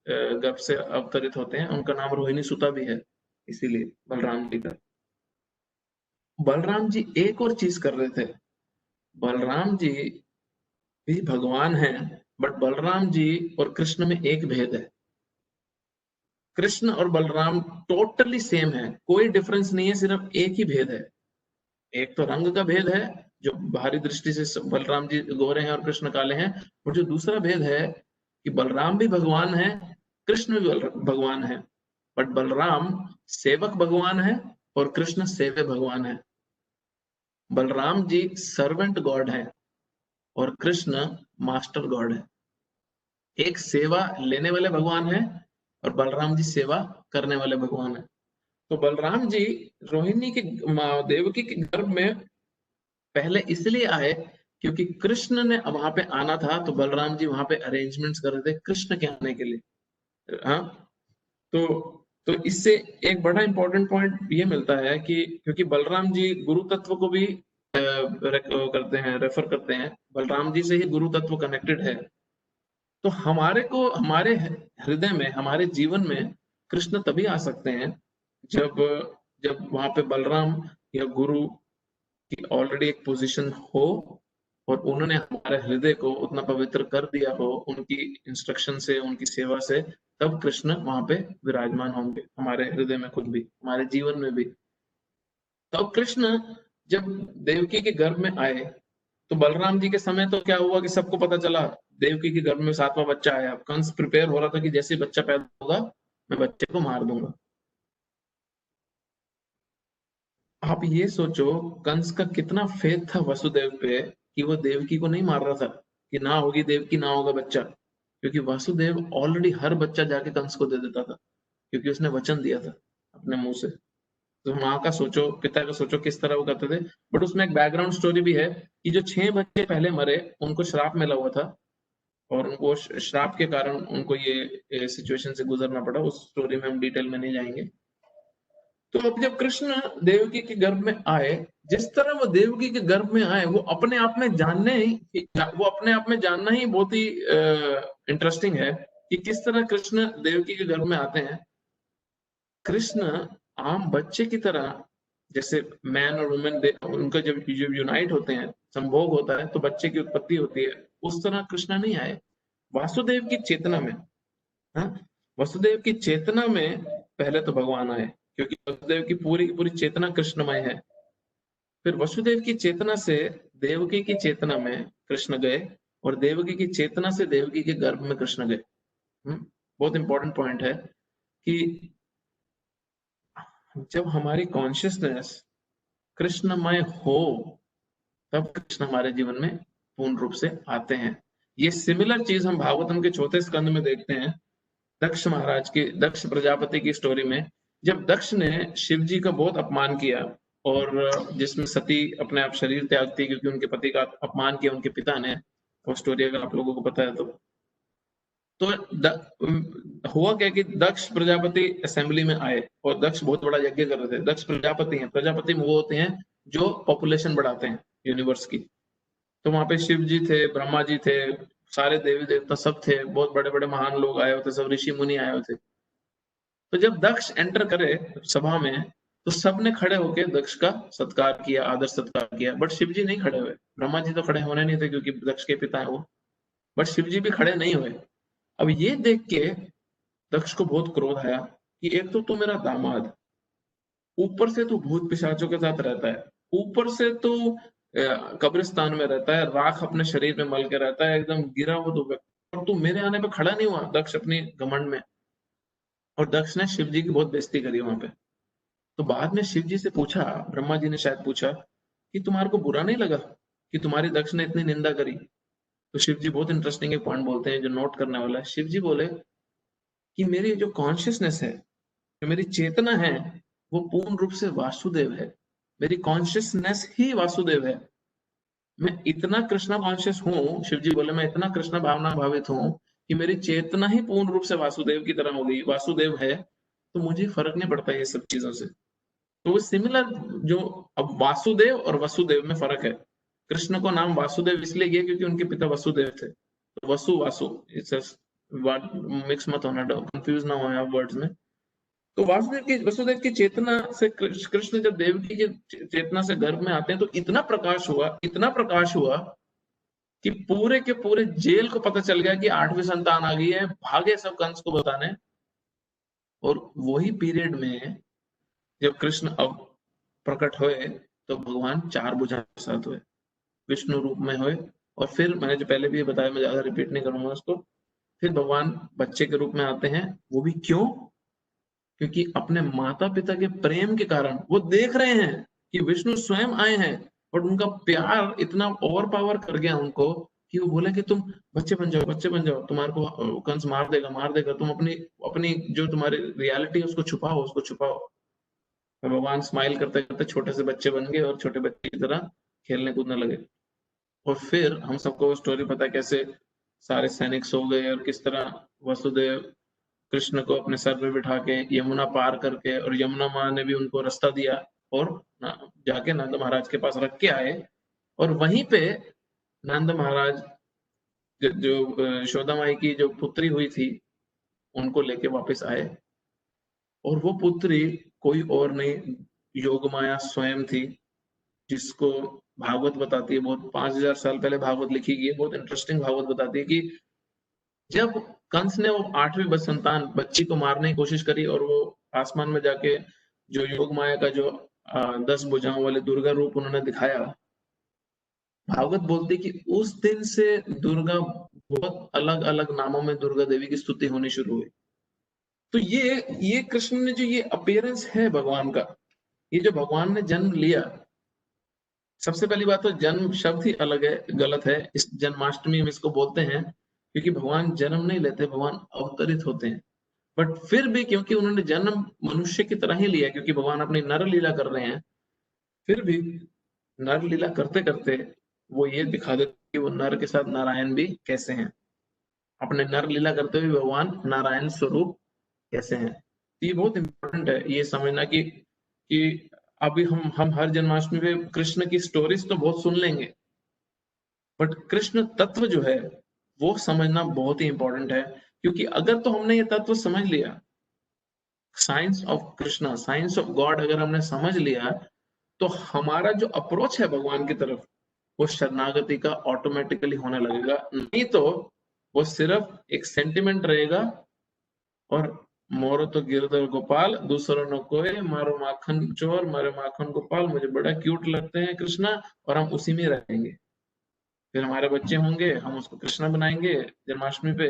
गर्भ से अवतरित होते हैं, उनका नाम रोहिणी सुता भी है, इसीलिए बलराम जी का। बलराम जी एक और चीज कर रहे थे, बलराम जी भी भगवान हैं, बट बलराम जी और कृष्ण में एक भेद है। कृष्ण और बलराम टोटली सेम है, कोई डिफरेंस नहीं है, सिर्फ एक ही भेद है। एक तो रंग का भेद है, जो बाहरी दृष्टि से बलराम जी गोरे हैं और कृष्ण काले हैं, और जो दूसरा भेद है कि बलराम भी भगवान है, कृष्ण भी भगवान है, बट बलराम सेवक भगवान है और कृष्ण सेव्य भगवान है। बलराम जी सर्वेंट गॉड है और कृष्ण मास्टर गॉड है। एक सेवा लेने वाले भगवान है और बलराम जी सेवा करने वाले भगवान है। तो बलराम जी रोहिणी के देवकी के गर्भ में पहले इसलिए आए क्योंकि कृष्ण ने वहां पे आना था, तो बलराम जी वहां पे अरेंजमेंट्स कर रहे थे कृष्ण के आने के लिए। हाँ, तो तो इससे एक बड़ा इंपॉर्टेंट पॉइंट ये मिलता है कि क्योंकि बलराम जी गुरु तत्व को भी करते हैं, रेफर करते हैं, बलराम जी से ही गुरु तत्व कनेक्टेड है। तो हमारे हृदय में, हमारे जीवन में कृष्ण तभी आ सकते हैं जब जब वहां पे बलराम या गुरु की ऑलरेडी एक पोजीशन हो, और उन्होंने हमारे हृदय को उतना पवित्र कर दिया हो उनकी इंस्ट्रक्शन से, उनकी सेवा से, तब कृष्ण वहां पे विराजमान होंगे हमारे हृदय में, खुद भी हमारे जीवन में भी। तब कृष्ण जब देवकी के गर्भ में आए, तो बलराम जी के समय तो क्या हुआ कि सबको पता चला देवकी के गर्भ में 7वां बच्चा आया। कंस प्रिपेयर हो रहा था कि जैसे बच्चा पैदा होगा मैं बच्चे को मार दूंगा। आप ये सोचो कंस का कितना फेथ था वसुदेव पे कि वो देवकी को नहीं मार रहा था कि ना होगी देवकी ना होगा बच्चा, क्योंकि वासुदेव ऑलरेडी हर बच्चा जाके कंस को दे देता था, क्योंकि उसने वचन दिया था अपने मुंह से। तो माँ का सोचो, पिता का सोचो, किस तरह वो करते थे। बट उसमें एक बैकग्राउंड स्टोरी भी है कि जो 6 बच्चे पहले मरे उनको श्राप मिला हुआ था और उनको श्राप के कारण उनको ये सिचुएशन से गुजरना पड़ा। उस स्टोरी में हम डिटेल में नहीं जाएंगे। तो अब जब कृष्ण देवकी के गर्भ में आए, जिस तरह वो देवकी के गर्भ में आए, वो अपने आप में जानना ही बहुत ही इंटरेस्टिंग है कि किस तरह कृष्ण देवकी के गर्भ में आते हैं। कृष्ण आम बच्चे की तरह, जैसे मैन और वुमेन उनका जब यूनाइट होते हैं, संभोग होता है, तो बच्चे की उत्पत्ति होती है, उस तरह कृष्ण नहीं आए। वासुदेव की चेतना में, हाँ, वसुदेव की चेतना में पहले तो भगवान आए, क्योंकि वसुदेव की पूरी चेतना कृष्णमय है। फिर वसुदेव की चेतना से देवकी की चेतना में कृष्ण गए, और देवकी की चेतना से देवकी के गर्भ में कृष्ण गए। बहुत इंपॉर्टेंट पॉइंट है कि जब हमारी कॉन्शियसनेस कृष्णमय हो, तब कृष्ण हमारे जीवन में पूर्ण रूप से आते हैं। ये सिमिलर चीज हम भागवतम के चौथे स्कंद में देखते हैं, दक्ष प्रजापति की स्टोरी में, जब दक्ष ने शिव जी का बहुत अपमान किया, और जिसमें सती अपने आप शरीर त्यागती क्योंकि उनके पति का अपमान किया उनके पिता ने। वो स्टोरी अगर आप लोगों को पता है तो हुआ क्या कि दक्ष प्रजापति असेंबली में आए, और दक्ष बहुत बड़ा यज्ञ कर रहे थे। दक्ष प्रजापति हैं, प्रजापति में वो होते हैं जो पॉपुलेशन बढ़ाते हैं यूनिवर्स की। तो वहां पे शिव जी थे, ब्रह्मा जी थे, सारे देवी देवता सब थे, बहुत बड़े बड़े महान लोग आए होते, सब ऋषि मुनि आए होते। तो जब दक्ष एंटर करे सभा में, तो सबने खड़े होके दक्ष का सत्कार किया, आदर सत्कार किया, बट शिव जी नहीं खड़े हुए। ब्रह्मा जी तो खड़े होने नहीं थे क्योंकि दक्ष के पिता है वो, बट शिव जी भी खड़े नहीं हुए। अब ये देख के दक्ष को बहुत क्रोध आया कि एक तो तू मेरा दामाद, ऊपर से तू भूत पिशाचों के साथ रहता है, ऊपर से तू कब्रिस्तान में रहता है, राख अपने शरीर में मल के रहता है, एकदम गिरा हुआ तू, और तू मेरे आने पे खड़ा नहीं हुआ। दक्ष अपनी घमंड में, और दक्ष ने शिव जी की बहुत बेइज्जती करी वहां पे। तो बाद में शिव जी से पूछा, ब्रह्मा जी ने शायद पूछा कि तुम्हारे को बुरा नहीं लगा कि तुम्हारी दक्ष ने इतनी निंदा करी? तो शिव जी बहुत इंटरेस्टिंग एक पॉइंट बोलते हैं जो नोट करने वाला है। शिव जी बोले कि मेरी जो कॉन्शियसनेस है, जो मेरी चेतना है, वो पूर्ण रूप से वासुदेव है। मेरी कॉन्शियसनेस ही वासुदेव है। मैं इतना कृष्णा कॉन्शियस हूँ, शिव जी बोले, मैं इतना कृष्णा भावना भावित हूँ कि मेरी चेतना ही पूर्ण रूप से वासुदेव की तरह हो गई। वासुदेव है तो मुझे फर्क नहीं पड़ता ये सब चीजों से। तो वो सिमिलर, जो अब वासुदेव और वसुदेव में फर्क है। कृष्ण को नाम वासुदेव इसलिए किया क्योंकि उनके पिता वसुदेव थे। तो वसु वासु, इट्स मिक्स मत होना, कंफ्यूज ना हो आप वर्ड्स में। तो वसुदेव की चेतना से कृष्ण जब देवकी की चेतना से गर्भ में आते हैं, तो इतना प्रकाश हुआ कि पूरे के पूरे जेल को पता चल गया कि 8वीं संतान आ गई है, भागे सब कंस को बताने। और वही पीरियड में जब कृष्ण अब प्रकट हुए, तो भगवान 4 भुजा के साथ हुए, विष्णु रूप में हुए। और फिर मैंने जो पहले भी बताया, मैं ज्यादा रिपीट नहीं करूंगा उसको, फिर भगवान बच्चे के रूप में आते हैं। वो भी क्यों? क्योंकि अपने माता पिता के प्रेम के कारण वो देख रहे हैं कि विष्णु स्वयं आए हैं, और उनका प्यार इतना ओवर पावर कर गया उनको कि वो बोले कि तुम बच्चे बन जाओ, बच्चे बन जाओ, तुम्हारे को कंस मार देगा, तुम अपनी अपनी जो तुम्हारी रियलिटी है उसको छुपाओ, उसको छुपाओ। और भगवान स्माइल करते करते छोटे से बच्चे बन गए, और छोटे बच्चे की तरह खेलने कूदने लगे। और फिर हम सबको स्टोरी पता है कैसे सारे सैनिक सो गए, और किस तरह वसुदेव कृष्ण को अपने सर पे बिठा के यमुना पार करके, और यमुना माँ ने भी उनको रास्ता दिया, और जाके नंद महाराज के पास रख के आए। और वहीं पे नंद महाराज जो यशोदा माई की जो पुत्री हुई थी, उनको लेके वापस आए। और वो पुत्री कोई और नहीं, योग माया स्वयं थी, जिसको भागवत बताती है, बहुत 5000 साल पहले भागवत लिखी गई है, बहुत इंटरेस्टिंग भागवत बताती है कि जब कंस ने वो 8वीं संतान बच्ची को मारने की कोशिश करी, और वो आसमान में जाके जो योग माया का जो 10 भुजाओं वाले दुर्गा रूप उन्होंने दिखाया, भागवत बोलती कि उस दिन से दुर्गा बहुत अलग अलग नामों में दुर्गा देवी की स्तुति होनी शुरू हुई। तो ये कृष्ण ने जो ये अपीयरेंस है भगवान का, ये जो भगवान ने जन्म लिया, सबसे पहली बात तो जन्म शब्द ही अलग है, गलत है। इस जन्माष्टमी में इसको बोलते हैं क्योंकि भगवान जन्म नहीं लेते, भगवान अवतरित होते हैं। बट फिर भी क्योंकि उन्होंने जन्म मनुष्य की तरह ही लिया, क्योंकि भगवान अपनी नर लीला कर रहे हैं, फिर भी नर लीला करते करते वो ये दिखा देते कि वो नर के साथ नारायण भी कैसे हैं। अपने नर लीला करते हुए भगवान नारायण स्वरूप कैसे हैं। ये बहुत इंपॉर्टेंट है ये समझना कि अभी हम हर जन्माष्टमी पे कृष्ण की स्टोरीज तो बहुत सुन लेंगे, बट कृष्ण तत्व जो है वो समझना बहुत ही इंपॉर्टेंट है। क्योंकि अगर तो हमने ये तत्व समझ लिया, science of Krishna, science of God अगर हमने समझ लिया, तो हमारा जो अप्रोच है भगवान की तरफ वो शरणागति का ऑटोमेटिकली होने लगेगा। नहीं तो वो सिर्फ एक सेंटिमेंट रहेगा और मोरो तो गिरधर गोपाल दूसरों न कोई, मारो माखन चोर मारे माखन गोपाल, मुझे बड़ा क्यूट लगते हैं कृष्णा, और हम उसी में रहेंगे। फिर हमारे बच्चे होंगे, हम उसको कृष्णा बनाएंगे जन्माष्टमी पे,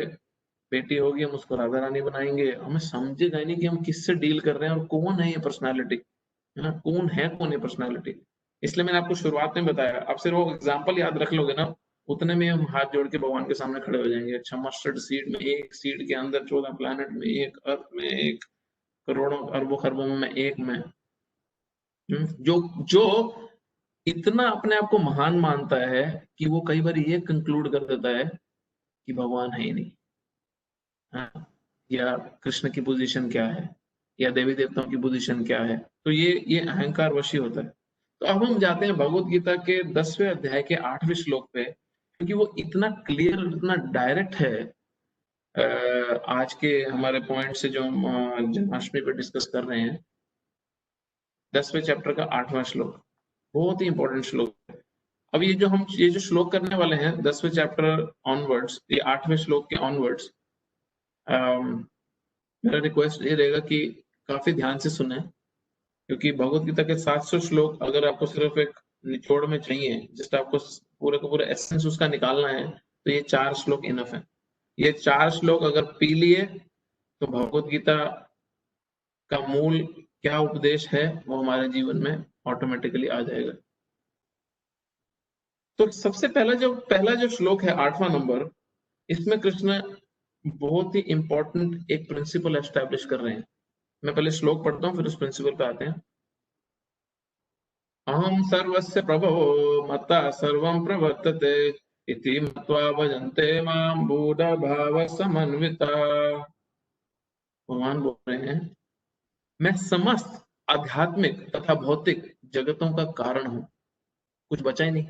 बेटी होगी हम उसको राधा रानी बनाएंगे। हमें समझेगा नहीं कि हम किससे डील कर रहे हैं और कौन है ये पर्सनालिटी, है ना, कौन है पर्सनालिटी। इसलिए मैंने आपको शुरुआत में बताया, आप सिर्फ वो एग्जाम्पल याद रख लोगे ना, उतने में हम हाथ जोड़ के भगवान के सामने खड़े हो जाएंगे। अच्छा, मस्टर्ड सीड में एक, सीड के अंदर 14 प्लैनेट में एक, अर्थ में एक, करोड़ों अरबों खरबों में एक में। जो जो इतना अपने आप को महान मानता है कि वो कई बार ये कंक्लूड कर देता है कि भगवान है ही नहीं, हाँ, या कृष्ण की पोजीशन क्या है, या देवी देवताओं की पोजीशन क्या है, तो ये अहंकार वशी होता है। तो अब हम जाते हैं भगवत गीता के 10वें अध्याय के 8वें श्लोक पे, क्योंकि वो इतना क्लियर, इतना डायरेक्ट है आज के हमारे पॉइंट से जो हम जन्माष्टमी पे डिस्कस कर रहे हैं। 10वें चैप्टर का 8वां श्लोक बहुत ही इंपॉर्टेंट श्लोक है। अब ये जो श्लोक करने वाले हैं 10वें चैप्टर ऑनवर्ड्स, ये 8वें श्लोक के ऑनवर्ड्स, मेरा रिक्वेस्ट ये रहेगा कि काफी ध्यान से सुने, क्योंकि भगवत गीता के 700 श्लोक अगर आपको सिर्फ एक निचोड़ में चाहिए, जस्ट आपको पूरे का पूरा एसेंस उसका निकालना है, तो ये 4 श्लोक इनफ है। ये 4 श्लोक अगर पी लिए तो भगवत गीता का मूल क्या उपदेश है वो हमारे जीवन में ऑटोमेटिकली आ जाएगा। तो सबसे पहला जो श्लोक है 8वां नंबर, इसमें कृष्ण बहुत ही इंपॉर्टेंट एक प्रिंसिपल एस्टैब्लिश कर रहे हैं। मैं पहले श्लोक पढ़ता हूँ, फिर उस प्रिंसिपल पे आते हैं। अहम सर्वस्य प्रभो मत्ता सर्वं प्रवर्तते इति मत्वा भजन्ते मां मूढ़ा भाव समन्विता। भगवान बोल रहे हैं, मैं समस्त आध्यात्मिक तथा भौतिक जगतों का कारण हूं, कुछ बचा ही नहीं।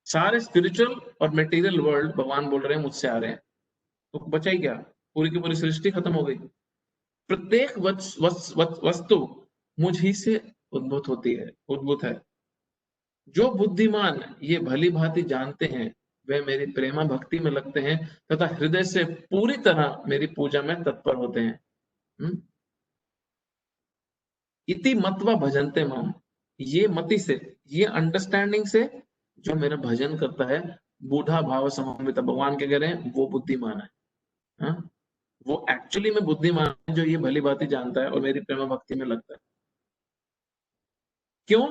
सारे स्पिरिचुअल और मटेरियल वर्ल्ड भगवान बोल रहे हैं मुझसे आ रहे हैं, तो बचा ही क्या, पूरी की पूरी सृष्टि खत्म हो गई। प्रत्येक वस्तु मुझ ही से उद्भूत है। जो बुद्धिमान ये भली भांति जानते हैं वे मेरी प्रेमा भक्ति में लगते हैं तथा हृदय से पूरी तरह मेरी पूजा में तत्पर होते हैं। इति मत्वा भजन्ते माम, ये मति से, ये अंडरस्टैंडिंग से जो मेरा भजन करता है, बूढ़ा भाव समन्वित, भगवान के कह रहे हैं वो बुद्धिमान है। हाँ? वो एक्चुअली में बुद्धिमान है जो ये भली भांति जानता है और मेरी प्रेमा भक्ति में लगता है। क्यों?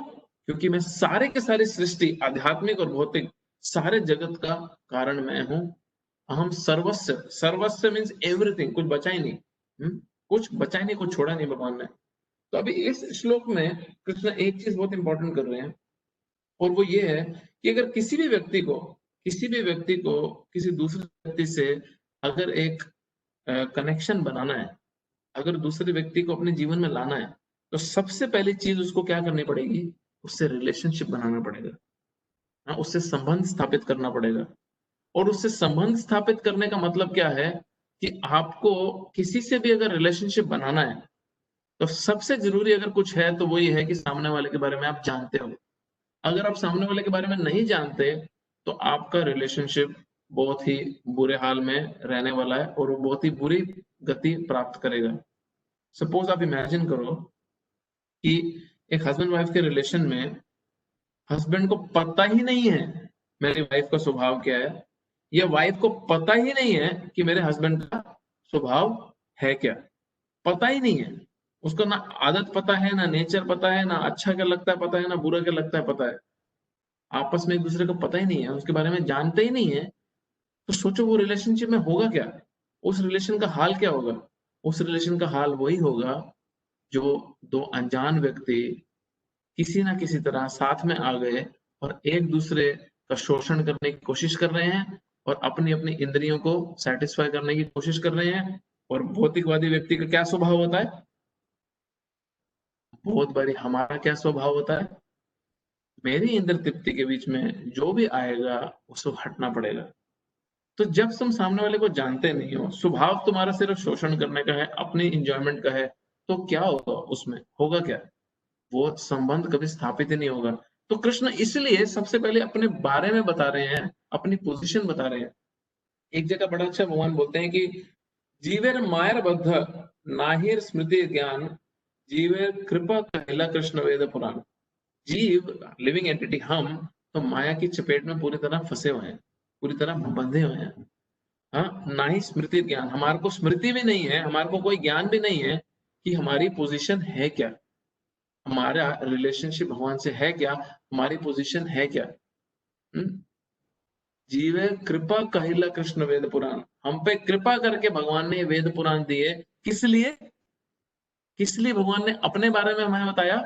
क्योंकि मैं सारे के सारे सृष्टि, आध्यात्मिक और भौतिक सारे जगत का कारण मैं हूं। अहम सर्वस्व, सर्वस्व मीन्स एवरीथिंग, कुछ बचा ही नहीं। कुछ बचा ही नहीं, कुछ छोड़ा नहीं भगवान ने। तो अभी इस श्लोक में कृष्ण एक चीज बहुत इंपॉर्टेंट कर रहे हैं, और वो ये है कि अगर किसी भी व्यक्ति को किसी दूसरे व्यक्ति से अगर एक कनेक्शन बनाना है, अगर दूसरे व्यक्ति को अपने जीवन में लाना है, तो सबसे पहली चीज उसको क्या करनी पड़ेगी, उससे रिलेशनशिप बनाना पड़ेगा। हाँ, उससे संबंध स्थापित करना पड़ेगा। और उससे संबंध स्थापित करने का मतलब क्या है कि आपको किसी से भी अगर रिलेशनशिप बनाना है, तो सबसे जरूरी अगर कुछ है तो वो ये है कि सामने वाले के बारे में आप जानते हो। अगर आप सामने वाले के बारे में नहीं जानते तो आपका रिलेशनशिप बहुत ही बुरे हाल में रहने वाला है और वो बहुत ही बुरी गति प्राप्त करेगा। सपोज आप इमेजिन करो कि एक हस्बैंड वाइफ के रिलेशन में हस्बैंड को पता ही नहीं है मेरी वाइफ का स्वभाव क्या है, या वाइफ को पता ही नहीं है कि मेरे हस्बैंड का स्वभाव है क्या, पता ही नहीं है। उसको ना आदत पता है, ना नेचर पता है, ना अच्छा क्या लगता है पता है, ना बुरा क्या लगता है पता है। आपस में एक दूसरे को पता ही नहीं है, उसके बारे में जानते ही नहीं है। तो सोचो वो रिलेशनशिप में होगा क्या, उस रिलेशन का हाल क्या होगा। उस रिलेशन का हाल वही होगा जो दो अनजान व्यक्ति किसी ना किसी तरह साथ में आ गए और एक दूसरे का शोषण करने की कोशिश कर रहे हैं और अपनी अपनी इंद्रियों को सेटिस्फाई करने की कोशिश कर रहे हैं। और भौतिकवादी व्यक्ति का क्या स्वभाव होता है? बहुत बारी हमारा क्या स्वभाव होता है? मेरी इंद्र तृप्ति के बीच में जो भी आएगा उसको हटना पड़ेगा। तो जब तुम सामने वाले को जानते नहीं हो, स्वभाव तुम्हारा सिर्फ शोषण करने का है, अपनी इंजॉयमेंट का है, तो क्या होगा उसमें? होगा क्या? वो संबंध कभी स्थापित ही नहीं होगा। तो कृष्ण इसलिए सबसे पहले अपने बारे में बता रहे हैं, अपनी पोजीशन बता रहे हैं। एक जगह बड़ा अच्छा भगवान बोलते हैं कि जीवेर मायर बद्ध नाहिर स्मृति ज्ञान जीवेर कृपा कहला कृष्ण वेद पुराण। जीव लिविंग एंटिटी हम तो माया की चपेट में पूरी तरह फंसे हुए हैं, पूरी तरह बंधे हुए हैं। हाँ, ना ही स्मृति ज्ञान, हमारे को स्मृति भी नहीं है, हमारे को कोई ज्ञान भी नहीं है कि हमारी पोजीशन है क्या, हमारा रिलेशनशिप भगवान से है क्या, हमारी पोजीशन है क्या। जीवे कृपा कहिला कृष्ण वेद पुराण, हम पे कृपा करके भगवान ने वेद पुराण दिए। किस लिए? किस लिए भगवान ने अपने बारे में हमें बताया?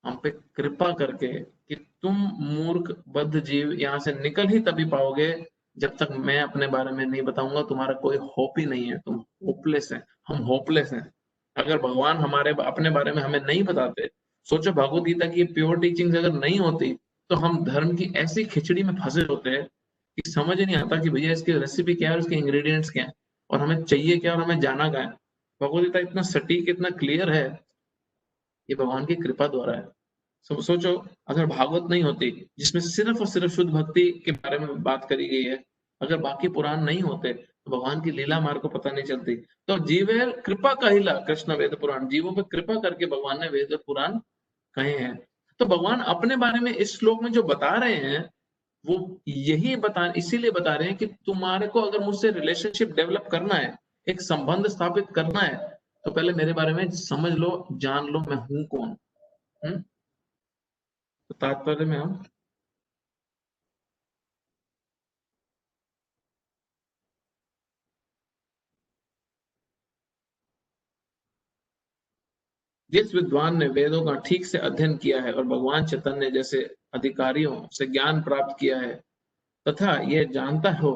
हम पे कृपा करके कि तुम मूर्ख बद्ध जीव यहाँ से निकल ही तभी पाओगे जब तक मैं अपने बारे में नहीं बताऊंगा। तुम्हारा कोई होप ही नहीं है, तुम होपलेस है, हम होपलेस हैं। अगर भगवान हमारे अपने बारे में हमें नहीं बताते, सोचो भगवत गीता की प्योर टीचिंग्स अगर नहीं होती तो हम धर्म की ऐसी खिचड़ी में फंसे होते हैं कि समझ ही नहीं आता कि भैया इसकी रेसिपी क्या है, उसके इंग्रेडिएंट्स क्या है, और हमें चाहिए क्या और हमें जाना क्या है। भगवत गीता इतना सटीक, इतना क्लियर है, ये भगवान की कृपा द्वारा है। सोचो अगर भागवत नहीं होती जिसमें सिर्फ और सिर्फ शुद्ध भक्ति के बारे में बात करी गई है, अगर बाकी पुराण नहीं होते तो भगवान की लीला हमारे को पता नहीं चलती। तो जीवे कृपा कहिला कृष्ण वेद पुराण, जीवों पे कृपा करके भगवान ने वेद पुराण कहे हैं। तो भगवान अपने बारे में इस श्लोक में जो बता रहे हैं वो यही इसीलिए बता रहे हैं कि तुम्हारे को अगर मुझसे रिलेशनशिप डेवलप करना है, एक संबंध स्थापित करना है, तो पहले मेरे बारे में समझ लो, जान लो मैं हूं कौन। तो तात्पर्य में हम जिस विद्वान ने वेदों का ठीक से अध्ययन किया है और भगवान चैतन्य जैसे अधिकारियों से ज्ञान प्राप्त किया है तथा यह जानता हो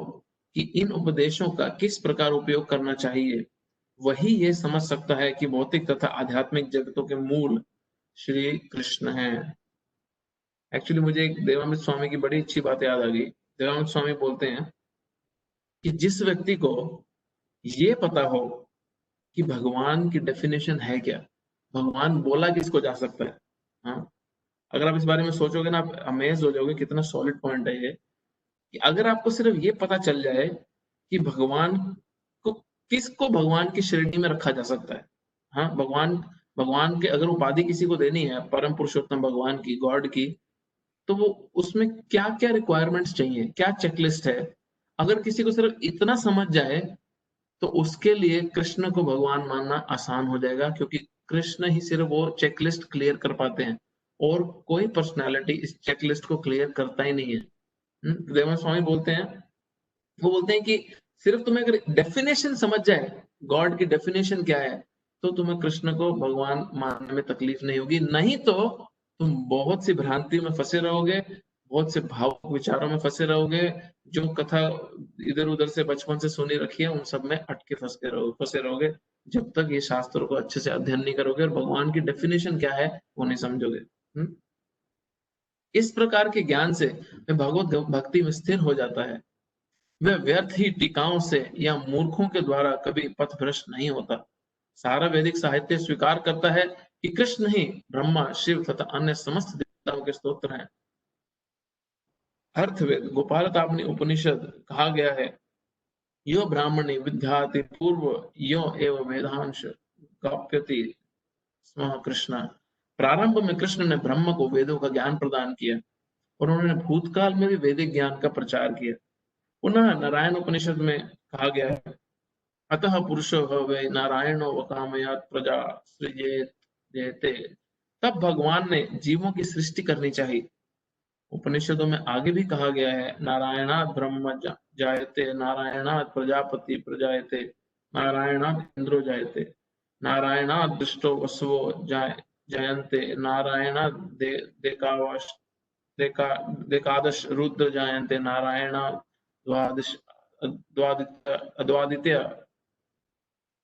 कि इन उपदेशों का किस प्रकार उपयोग करना चाहिए, वही ये समझ सकता है कि भौतिक तथा आध्यात्मिक जगतों के मूल श्री कृष्ण हैं। एक्चुअली मुझे एक देवानंद स्वामी की बड़ी अच्छी बात याद आ गई। देवानंद स्वामी बोलते हैं कि जिस व्यक्ति को ये पता हो कि भगवान की डेफिनेशन है क्या, भगवान बोला किसको जा सकता है। हाँ, अगर आप इस बारे में सोचोगे ना, आप अमेज हो जाओगे कितना सॉलिड पॉइंट है ये। कि अगर आपको सिर्फ ये पता चल जाए कि भगवान को, किसको भगवान की श्रेणी में रखा जा सकता है। हाँ, भगवान भगवान के अगर उपाधि किसी को देनी है, परम पुरुषोत्तम भगवान की, गॉड की, तो वो उसमें क्या क्या रिक्वायरमेंट्स चाहिए, क्या चेकलिस्ट है, अगर किसी को सिर्फ इतना समझ जाए तो उसके लिए कृष्ण को भगवान मानना आसान हो जाएगा, क्योंकि कृष्ण ही सिर्फ वो चेकलिस्ट क्लियर कर पाते हैं और कोई पर्सनालिटी इस चेकलिस्ट को क्लियर करता ही नहीं है। देवानंद स्वामी बोलते हैं, वो बोलते हैं कि सिर्फ तुम्हें अगर डेफिनेशन समझ जाए, गॉड की डेफिनेशन क्या है, तो तुम्हें कृष्ण को भगवान मानने में तकलीफ नहीं होगी। नहीं तो तुम बहुत सी भ्रांति में फंसे रहोगे, बहुत से भावुक विचारों में फंसे रहोगे, जो कथा इधर उधर से बचपन से सुनी रखी है उन सब में अटके फंसे रहोगे, जब तक ये शास्त्रों को अच्छे से अध्ययन नहीं करोगे और भगवान की डेफिनेशन क्या है वो नहीं समझोगे। इस प्रकार के ज्ञान से भगवत भक्ति में स्थिर हो जाता है। वह व्यर्थ ही टीकाओं से या मूर्खों के द्वारा कभी पथभ्रष्ट नहीं होता। सारा वैदिक साहित्य स्वीकार करता है कि कृष्ण ही ब्रह्मा, शिव तथा अन्य समस्त देवताओं के स्तोत्र हैं। अर्थवेद गोपालतापनी उपनिषद कहा गया है, यो ब्राह्मणी विद्याति पूर्व यो एव वेदांश काप्यति स्म कृष्ण। प्रारंभ में कृष्ण ने ब्रह्म को वेदों का ज्ञान प्रदान किया और उन्होंने भूतकाल में भी वैदिक ज्ञान का प्रचार किया। पुनः नारायण उपनिषद में कहा गया है, अतः पुरुषो वै नारायणो वकामयात् प्रजा सृजेत जयते। तब भगवान ने जीवों की सृष्टि करनी चाहिए। उपनिषदों में आगे भी कहा गया है, नारायणात् ब्रह्म जायते, नारायणात् प्रजापति प्रजायते, नारायणात् इंद्रो जायते, नारायणात् दृष्टो वसवो जायन्ते, नारायणात् देकादश रुद्र जायन्ते, नारायणात् अद्वादित्य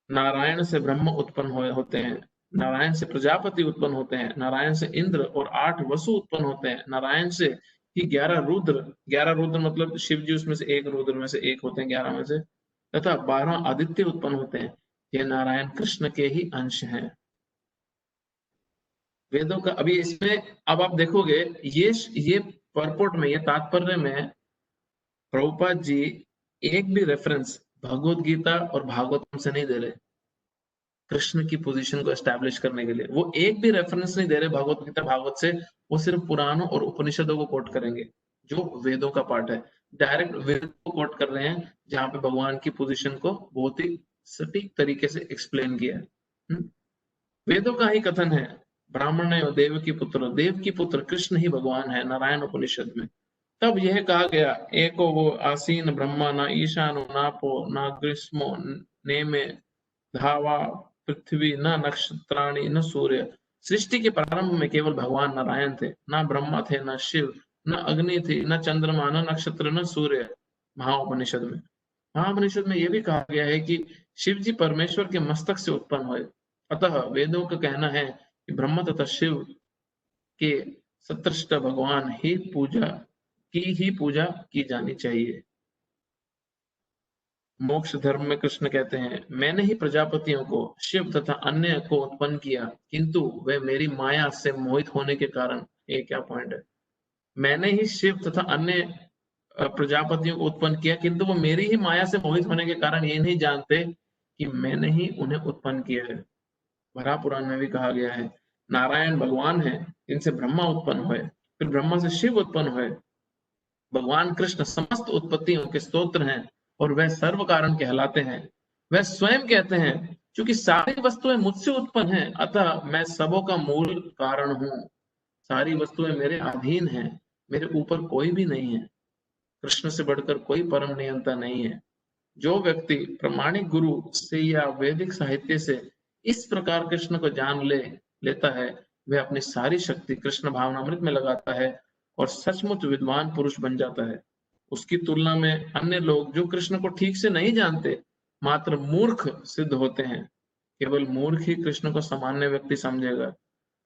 नारायण से ब्रह्म उत्पन्न होते हैं, नारायण से प्रजापति उत्पन्न होते हैं, नारायण से इंद्र और 8 वसु उत्पन्न होते हैं, नारायण से ही 11 रुद्र मतलब शिव जी उसमें से एक रुद्र में से एक होते हैं 11 में से, तथा 12 आदित्य उत्पन्न होते हैं। ये नारायण कृष्ण के ही अंश हैं। वेदों का अभी इसमें अब आप देखोगे ये परपोर्ट में, ये तात्पर्य में प्रभुपाद जी एक भी रेफरेंस भगवत गीता और भागवतम से नहीं दे रहे कृष्ण की पोजीशन को एस्टैब्लिश करने के लिए। वो एक भी रेफरेंस नहीं दे रहे भगवत गीता भागवत से, वो सिर्फ पुराणों और उपनिषदों को कोट करेंगे जो वेदों का पार्ट है। डायरेक्ट वेद को कोट कर रहे हैं जहां पे भगवान की पोजीशन को बहुत ही सटीक तरीके से एक्सप्लेन किया है। वेदों का ही कथन है, ब्राह्मण ने देव की पुत्र कृष्ण ही भगवान है नारायण उपनिषद में। तब यह कहा गया, एको वो आसीन ब्रह्मा न ईशानो नापो न ग्रीष्मो नेमे धावा पृथ्वी न नक्षत्राणि न सूर्य। सृष्टि के प्रारंभ में केवल भगवान नारायण थे, न ब्रह्मा थे, न शिव, न अग्नि थी, न चंद्रमा, न नक्षत्र, न सूर्य। महाउपनिषद में यह भी कहा गया है कि शिव जी परमेश्वर के मस्तक से उत्पन्न हुए। अतः वेदों का कहना है कि ब्रह्म तथा शिव के सत्रष्ट भगवान ही पूजा की जानी चाहिए। मोक्ष धर्म में कृष्ण कहते हैं, मैंने ही प्रजापतियों को, शिव तथा अन्य को उत्पन्न किया, किंतु वे मेरी माया से मोहित होने के कारण, ये क्या पॉइंट है, मैंने ही शिव तथा अन्य प्रजापतियों को उत्पन्न किया, किंतु वो मेरी ही माया से मोहित होने के कारण ये नहीं जानते कि मैंने ही उन्हें उत्पन्न किया है। वराह पुराण में भी कहा गया है, नारायण भगवान है जिनसे ब्रह्मा उत्पन्न हुए, फिर ब्रह्मा से शिव उत्पन्न हुए। भगवान कृष्ण समस्त उत्पत्तियों के स्तोत्र हैं और वह सर्व कारण कहलाते हैं। वह स्वयं कहते हैं, क्योंकि सारी वस्तुएं मुझसे उत्पन्न हैं, अतः मैं सबों का मूल कारण हूं। सारी वस्तुएं मेरे अधीन हैं, मेरे ऊपर कोई भी नहीं है। कृष्ण से बढ़कर कोई परम नियंता नहीं है। जो व्यक्ति प्रामाणिक गुरु से या वैदिक साहित्य से इस प्रकार कृष्ण को जान लेता है, वह अपनी सारी शक्ति कृष्ण भावनामृत में लगाता है और सचमुच विद्वान पुरुष बन जाता है। उसकी तुलना में अन्य लोग जो कृष्ण को ठीक से नहीं जानते, मात्र मूर्ख सिद्ध होते हैं। केवल मूर्ख ही कृष्ण को सामान्य व्यक्ति समझेगा।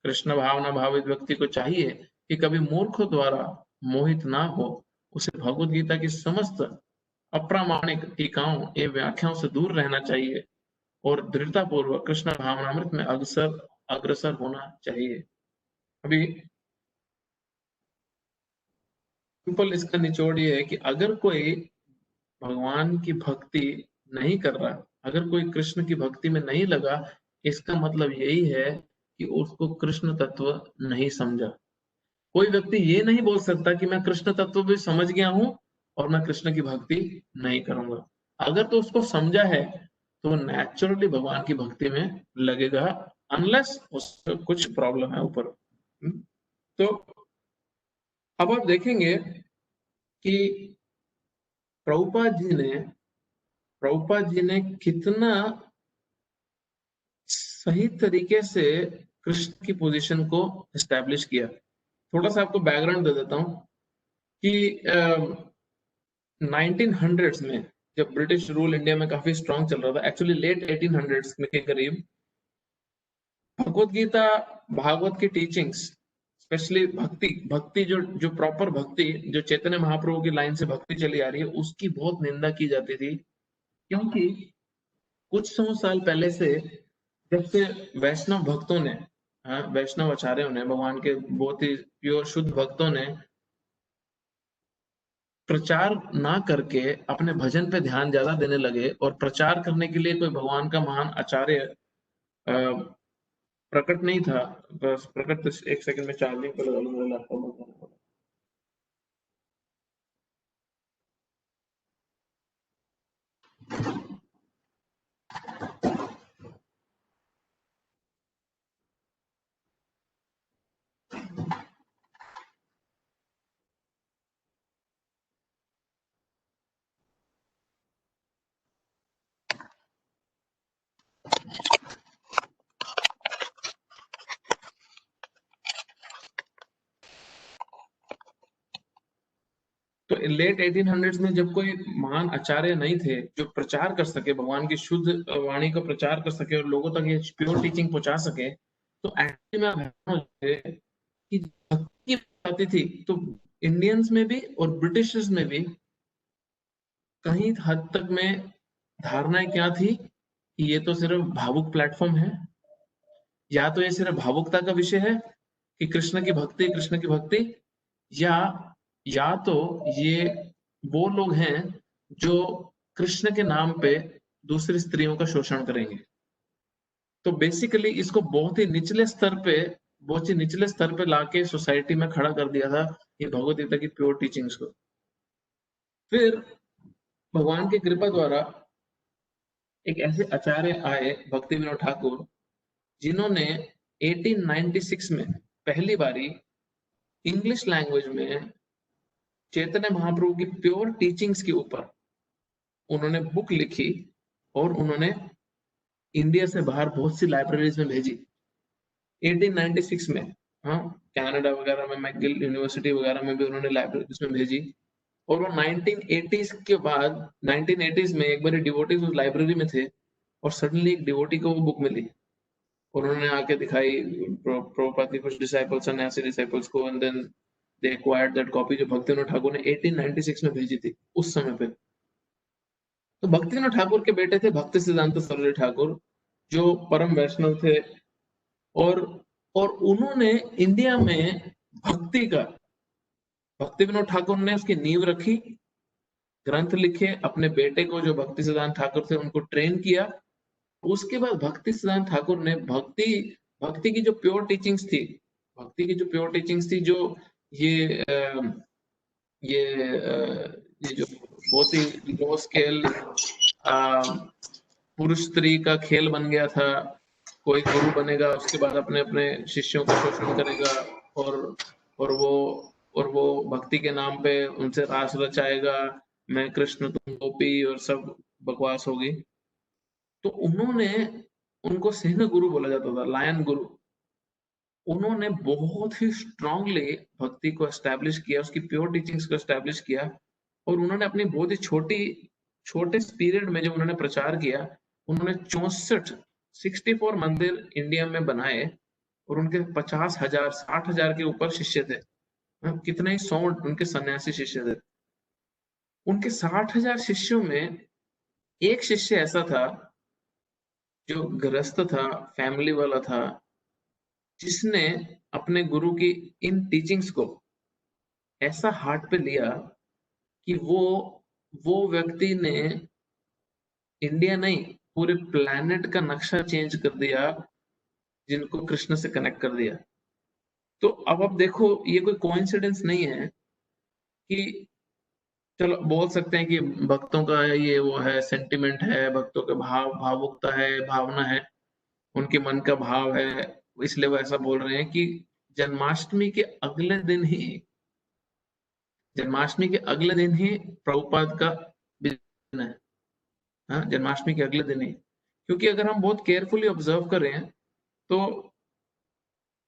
कृष्ण भावना भावित व्यक्ति को चाहिए कि कभी मूर्खों द्वारा मोहित ना हो, उसे भगवत गीता की समस्त अप्रामाणिक टीकाओं एवं व्याख्याओं से दूर रहना चाहिए और दृढ़ता पूर्वक कृष्ण भावनामृत में अग्रसर होना चाहिए। अभी सिंपल इसका निचोड़ ये है कि अगर कोई भगवान की भक्ति नहीं कर रहा, अगर कोई कृष्ण की भक्ति में नहीं लगा, इसका मतलब यही है कि उसको कृष्ण तत्व नहीं समझा। कोई व्यक्ति ये नहीं बोल सकता कि मैं कृष्ण तत्व भी समझ गया हूं और मैं कृष्ण की भक्ति नहीं करूंगा। अगर तो उसको समझा है तो नेचुरली भगवान की भक्ति में लगेगा, अनलेस उसको कुछ प्रॉब्लम है ऊपर। तो अब आप देखेंगे कि प्रभुपाद जी ने कितना सही तरीके से कृष्ण की पोजीशन को एस्टैब्लिश किया। थोड़ा सा आपको बैकग्राउंड दे देता हूं कि 1900s में जब ब्रिटिश रूल इंडिया में काफी स्ट्रांग चल रहा था, एक्चुअली लेट 1800s में के करीब, भगवत गीता भागवत की टीचिंग्स, स्पेशली भक्ति जो प्रॉपर भक्ति, जो चैतन्य महाप्रभु की लाइन से भक्ति चली आ रही है, उसकी बहुत निंदा की जाती थी। क्योंकि कुछ 100 साल पहले से जब से वैष्णव भक्तों ने, वैष्णव आचार्यों ने, भगवान के बहुत ही प्योर शुद्ध भक्तों ने प्रचार ना करके अपने भजन पे ध्यान ज्यादा देने लगे और प्रचार करने के लिए कोई भगवान का महान आचार्य प्रकट नहीं था। बस प्रकट तो एक सेकंड में चार्जिंग पे लगा लूंगा लैपटॉप। तो तो लेट 1800s में जब कोई महान आचार्य नहीं थे जो प्रचार कर सके, भगवान की शुद्ध वाणी का प्रचार कर सके और लोगों तक ये प्योर टीचिंग पहुंचा सके, तो एक्चुअली में आप हैरान होंगे कि भक्ति आती थी तो इंडियंस में भी और ब्रिटिशर्स में भी कहीं हद तक में धारणाएं क्या थी कि ये तो सिर्फ भावुक प्लेटफॉर्म है, या तो ये सिर्फ भावुकता का विषय है कि कृष्ण की भक्ति, या तो ये वो लोग हैं जो कृष्ण के नाम पे दूसरी स्त्रियों का शोषण करेंगे। तो बेसिकली इसको बहुत ही निचले स्तर पे लाके सोसाइटी में खड़ा कर दिया था ये भगवत गीता की प्योर टीचिंग्स को। फिर भगवान की कृपा द्वारा एक ऐसे आचार्य आए भक्ति विनोद ठाकुर, जिन्होंने 1896 में पहली बारी इंग्लिश लैंग्वेज में चैतन्य महाप्रभु की प्योर टीचिंग्स के ऊपर उन्होंने बुक लिखी और उन्होंने इंडिया से बाहर बहुत सी लाइब्रेरीज में भेजी 1896 में। हाँ, कनाडा वगैरह में, मैकगिल यूनिवर्सिटी वगैरह में भी उन्होंने लाइब्रेरीज में भेजी। और वो 1980s के बाद 1980s में एक बार डिवोटीज उस लाइब्रेरी में थे और सडनली एक डिवोटी को वो बुक मिली और उन्होंने आके दिखाई प्रभुपाद के कुछ डिसाइपल्स, सन्यासी डिसाइपल्स को, and then they acquired that copy जो भक्तिविनोद ठाकुर ने 1896 में भेजी थी उस समय पे। तो भक्तिविनोद ठाकुर के बेटे थे भक्ति सिद्धांत सरस्वती ठाकुर, जो परम वैष्णव थे, और उन्होंने इंडिया में भक्ति विनोद ठाकुर ने उसकी नींव रखी, ग्रंथ लिखे, अपने बेटे को जो भक्ति सिद्धांत ठाकुर थे उनको ट्रेन किया। उसके बाद भक्ति सिद्धांत ठाकुर ने भक्ति की जो प्योर टीचिंग्स थी, जो ये जो बहुत ही लो स्केल पुरुष स्त्री का खेल बन गया था, कोई गुरु बनेगा उसके बाद अपने अपने शिष्यों का शोषण करेगा और वो भक्ति के नाम पे उनसे रास रचाएगा, मैं कृष्ण तुम गोपी, और सब बकवास होगी। तो उनको सिंह गुरु बोला जाता था, लायन गुरु। उन्होंने बहुत ही स्ट्रांगली भक्ति को एस्टैब्लिश किया, उसकी प्योर टीचिंग्स को एस्टैब्लिश किया, और उन्होंने अपनी बहुत ही छोटे पीरियड में जब उन्होंने प्रचार किया, उन्होंने 64 मंदिर इंडिया में बनाए और उनके 50,000 60,000 के ऊपर शिष्य थे। कितने ही 100 उनके सन्यासी शिष्य थे। उनके 60,000 शिष्यों में एक शिष्य ऐसा था जो गृहस्थ था, फैमिली वाला था, जिसने अपने गुरु की इन टीचिंग्स को ऐसा हार्ट पे लिया कि वो व्यक्ति ने इंडिया नहीं पूरे प्लेनेट का नक्शा चेंज कर दिया, जिनको कृष्ण से कनेक्ट कर दिया। तो अब आप देखो, ये कोई कोइंसिडेंस नहीं है कि चलो बोल सकते हैं कि भक्तों का ये वो है, सेंटिमेंट है, भक्तों के भावुकता है, भावना है, उनके मन का भाव है, इसलिए वो ऐसा बोल रहे हैं कि जन्माष्टमी के अगले दिन ही प्रभुपाद का दिन है। हाँ, जन्माष्टमी के अगले दिन ही, क्योंकि अगर हम बहुत केयरफुली ऑब्जर्व करें तो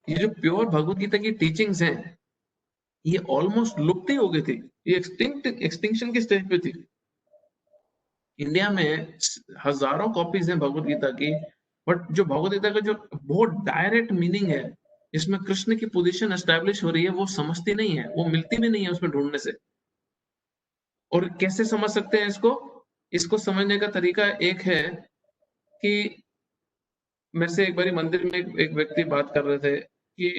ये जो प्योर भगवत गीता की टीचिंग्स हैं, ये ऑलमोस्ट लुप्त ही हो गई थी, ये एक्सटिंक्शन की स्टेज पे थी। इंडिया में हजारों कॉपीज हैं भगवत गीता की, बट जो भगवत गीता का जो बहुत डायरेक्ट मीनिंग है, जिसमें कृष्ण की पोजीशन एस्टैब्लिश हो रही है, वो समझती नहीं है, वो मिलती भी नहीं है उसमें ढूंढने से। और कैसे समझ सकते हैं इसको समझने का तरीका एक है कि मेरे से एक बारी मंदिर में एक व्यक्ति बात कर रहे थे कि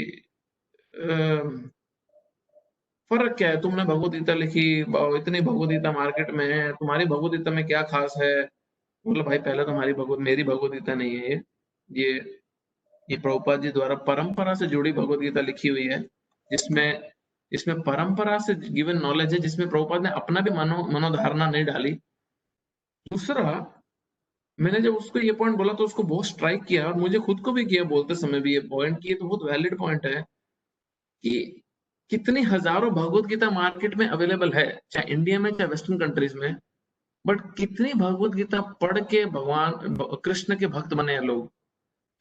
फर्क क्या है, तुमने भगवत गीता लिखी, इतनी भगवत गीता मार्केट में है, तुम्हारी भगवत गीता में क्या खास है? बोला भाई पहले तो मेरी भगवत गीता नहीं है ये प्रभुपाद जी द्वारा परंपरा से जुड़ी भगवत गीता लिखी हुई है, जिसमें परंपरा से गिवन नॉलेज है, जिसमें प्रभुपाद ने अपना भी मनोधारणा नहीं डाली। दूसरा, मैंने जब उसको ये पॉइंट बोला तो उसको बहुत स्ट्राइक किया, और मुझे खुद को भी किया बोलते समय भी ये पॉइंट, की तो बहुत वैलिड पॉइंट है कि कितनी हजारों भगवत गीता मार्केट में अवेलेबल है, चाहे इंडिया में चाहे वेस्टर्न कंट्रीज में, बट कितनी भगवत गीता पढ़ के भगवान कृष्ण के भक्त बने हैं लोग।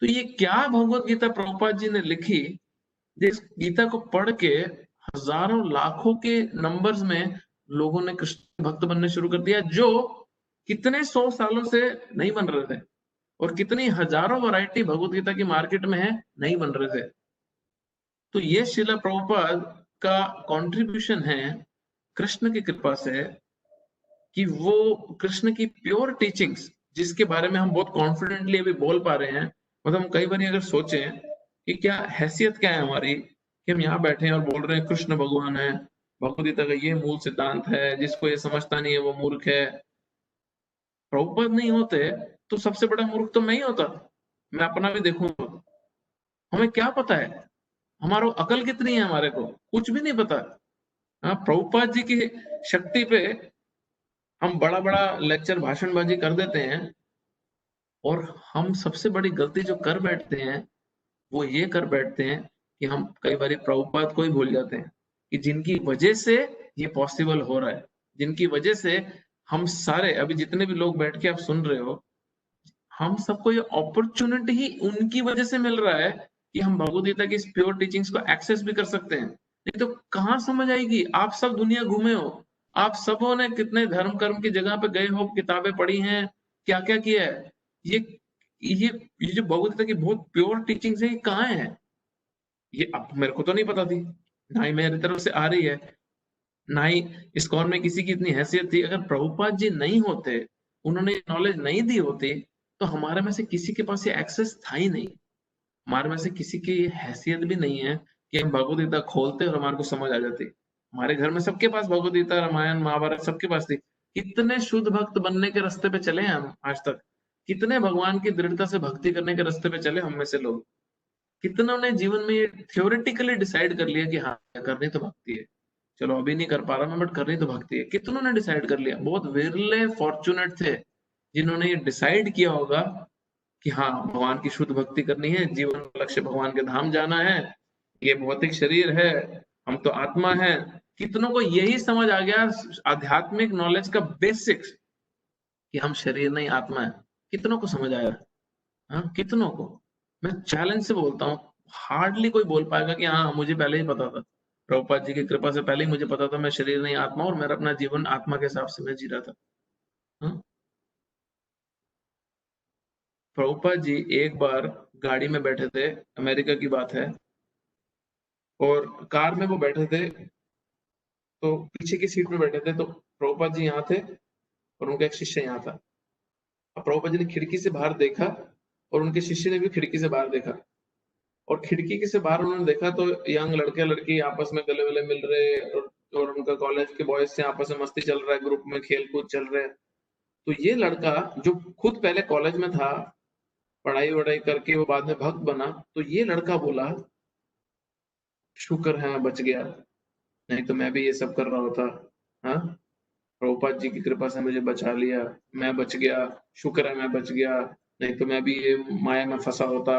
तो ये क्या भगवत गीता प्रभुपाद जी ने लिखी, जिस गीता को पढ़ के हजारों लाखों के नंबर्स में लोगों ने कृष्ण भक्त बनने शुरू कर दिया, जो कितने 100 सालों से नहीं बन रहे थे, और कितनी हजारों वैरायटी भगवत गीता की मार्केट में है, नहीं बन रहे थे। तो ये श्रील प्रभुपाद का कंट्रीब्यूशन है कृष्ण की कृपा से, कि वो कृष्ण की प्योर टीचिंग्स, जिसके बारे में हम बहुत कॉन्फिडेंटली अभी बोल पा रहे हैं, मतलब हम कई बार अगर सोचें कि क्या हैसियत क्या है हमारी, कि हम यहाँ बैठे हैं और बोल रहे हैं कृष्ण भगवान है, भगवद गीता का ये मूल सिद्धांत है, जिसको ये समझता नहीं है वो मूर्ख है। प्रभुपाद नहीं होते तो सबसे बड़ा मूर्ख तो मैं ही होता। मैं अपना भी देखूंगा, हमें क्या पता है, हमारा अकल कितनी है, हमारे को कुछ भी नहीं पता। हाँ, प्रभुपाद जी की शक्ति पे हम बड़ा बड़ा लेक्चर भाषणबाजी कर देते हैं, और हम सबसे बड़ी गलती जो कर बैठते हैं वो ये कर बैठते हैं कि हम कई बार प्रभुपाद को ही भूल जाते हैं, कि जिनकी वजह से ये पॉसिबल हो रहा है, जिनकी वजह से हम सारे अभी जितने भी लोग बैठ के आप सुन रहे हो, हम सबको ये अपॉर्चुनिटी ही उनकी वजह से मिल रहा है कि हम भगवद गीता की इस प्योर टीचिंग्स को एक्सेस भी कर सकते हैं। नहीं तो कहाँ समझ आएगी। आप सब दुनिया घूमे हो, आप सबों ने कितने धर्म कर्म की जगह पे गए हो, किताबें पढ़ी हैं, क्या क्या किया है। ये ये ये जो भगवद गीता की बहुत प्योर टीचिंग्स है, ये कहाँ है? ये अब मेरे को तो नहीं पता थी, ना ही मेरी तरफ से आ रही है, ना ही इस्कॉन में किसी की इतनी हैसियत थी। अगर प्रभुपाद जी नहीं होते, उन्होंने नॉलेज नहीं दी होती, तो हमारे में से किसी के पास ये एक्सेस था ही नहीं। हमारे में से किसी की हैसियत भी नहीं है कि हम भगवद गीता खोलते और हमारे को समझ आ जाती। हमारे घर में सबके पास भगवद गीता, रामायण, महाभारत सबके पास थी। कितने शुद्ध भक्त बनने के रास्ते पे चले हैं हम आज तक, कितने भगवान की दृढ़ता से भक्ति करने के रास्ते पे चले हम में से लोग, कितनों ने जीवन में ये थ्योरेटिकली डिसाइड कर लिया कि हाँ करनी तो भक्ति है, चलो अभी नहीं कर पा रहा मैं बट करनी तो भक्ति है। कितनों ने डिसाइड कर लिया, बहुत विरले फॉर्चुनेट थे जिन्होंने ये डिसाइड किया होगा कि हाँ भगवान की शुद्ध भक्ति करनी है, जीवन का लक्ष्य भगवान के धाम जाना है, ये भौतिक शरीर है, हम तो आत्मा है। कितनों को यही समझ आ गया आध्यात्मिक नॉलेज का बेसिक्स, कि हम शरीर नहीं आत्मा है। कितनों को समझ आया? हाँ, कितनों को? मैं चैलेंज से बोलता हूँ, हार्डली कोई बोल पाएगा कि हाँ मुझे पहले ही पता था, प्रभुपाद जी की कृपा से पहले ही मुझे पता था मैं शरीर नहीं आत्मा, और मेरा अपना जीवन आत्मा के हिसाब से मैं जी रहा था। हाँ? प्रभुपाद जी एक बार गाड़ी में बैठे थे, अमेरिका की बात है, और कार में वो बैठे थे, तो पीछे की सीट में बैठे थे, तो प्रभुपाद जी यहाँ थे और उनका एक शिष्य यहाँ था। अब प्रभुपाद जी ने खिड़की से बाहर देखा, और उनके शिष्य ने भी खिड़की से बाहर देखा, और खिड़की के से बाहर उन्होंने देखा तो यंग लड़के लड़की आपस में गले वले मिल रहे, और उनका कॉलेज के बॉयज से आपस में मस्ती चल रहा है, ग्रुप में खेल कूद चल रहे हैं। तो ये लड़का जो खुद पहले कॉलेज में था, पढ़ाई वढ़ाई करके वो बाद में भक्त बना, तो ये लड़का बोला शुक्र है मैं बच गया, नहीं तो मैं भी ये सब कर रहा होता। हाँ, प्रभुपाद जी की कृपा से मुझे बचा लिया, मैं बच गया, शुक्र है मैं बच गया, नहीं तो मैं भी ये माया में फंसा होता,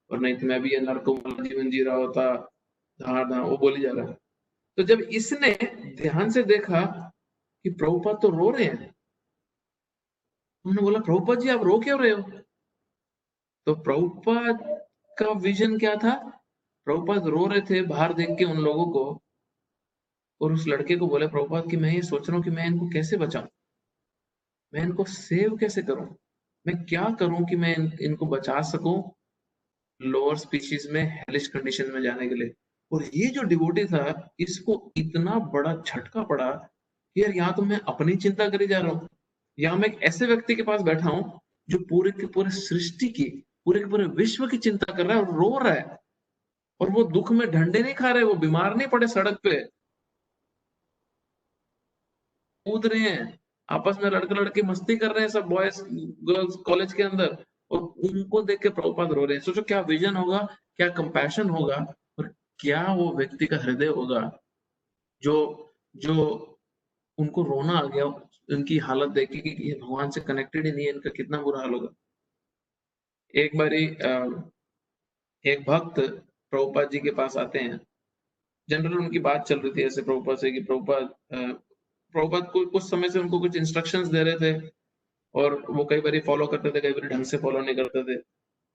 और नहीं तो मैं भी ये नरकों वाला जीवन जी रहा होता। हाँ हाँ, वो बोली जा रहा है। तो जब इसने ध्यान से देखा कि प्रभुपाद तो रो रहे हैं, उन्होंने बोला प्रभुपाद जी आप रो क्यों रहे हो? तो प्रभुपाद का विजन क्या था? प्रभुपाद रो रहे थे बाहर देख के उन लोगों को, और उस लड़के को बोले प्रभुपाद कि मैं ये सोच रहा हूँ कि मैं इनको कैसे बचाऊं, मैं इनको सेव कैसे करूं, मैं क्या करूं कि मैं इनको बचा सकूं लोअर स्पीशीज में हेलिश कंडीशन में जाने के लिए। और ये जो डिवोटी था, इसको इतना बड़ा झटका पड़ा कि यार यहाँ तो मैं अपनी चिंता करी जा रहा हूँ, यहाँ मैं एक ऐसे व्यक्ति के पास बैठा हूँ जो पूरे के पूरे सृष्टि की, पूरे के पूरे विश्व की चिंता कर रहा है और रो रहा है, और वो दुख में डंडे नहीं खा रहे, वो बीमार नहीं पड़े सड़क पे, कूद रहे हैं, आपस में लड़के लड़के मस्ती कर रहे हैं, सब बॉयज गर्ल्स कॉलेज के अंदर, और उनको देख के प्रभुपाद रो रहे हैं। सोचो क्या विजन होगा, क्या कंपैशन होगा, और क्या वो व्यक्ति का हृदय होगा जो जो उनको रोना आ गया उनकी हालत देख के कि ये भगवान से कनेक्टेड ही नहीं है, इनका कितना बुरा हाल होगा। एक बारी एक भक्त प्रभुपाद जी के पास आते हैं, जनरल उनकी बात चल रही थी ऐसे प्रभुपाद से कि प्रभुपाद को कुछ समय से उनको कुछ इंस्ट्रक्शंस दे रहे थे, और वो कई बार फॉलो करते थे, कई बार ढंग से फॉलो नहीं करते थे,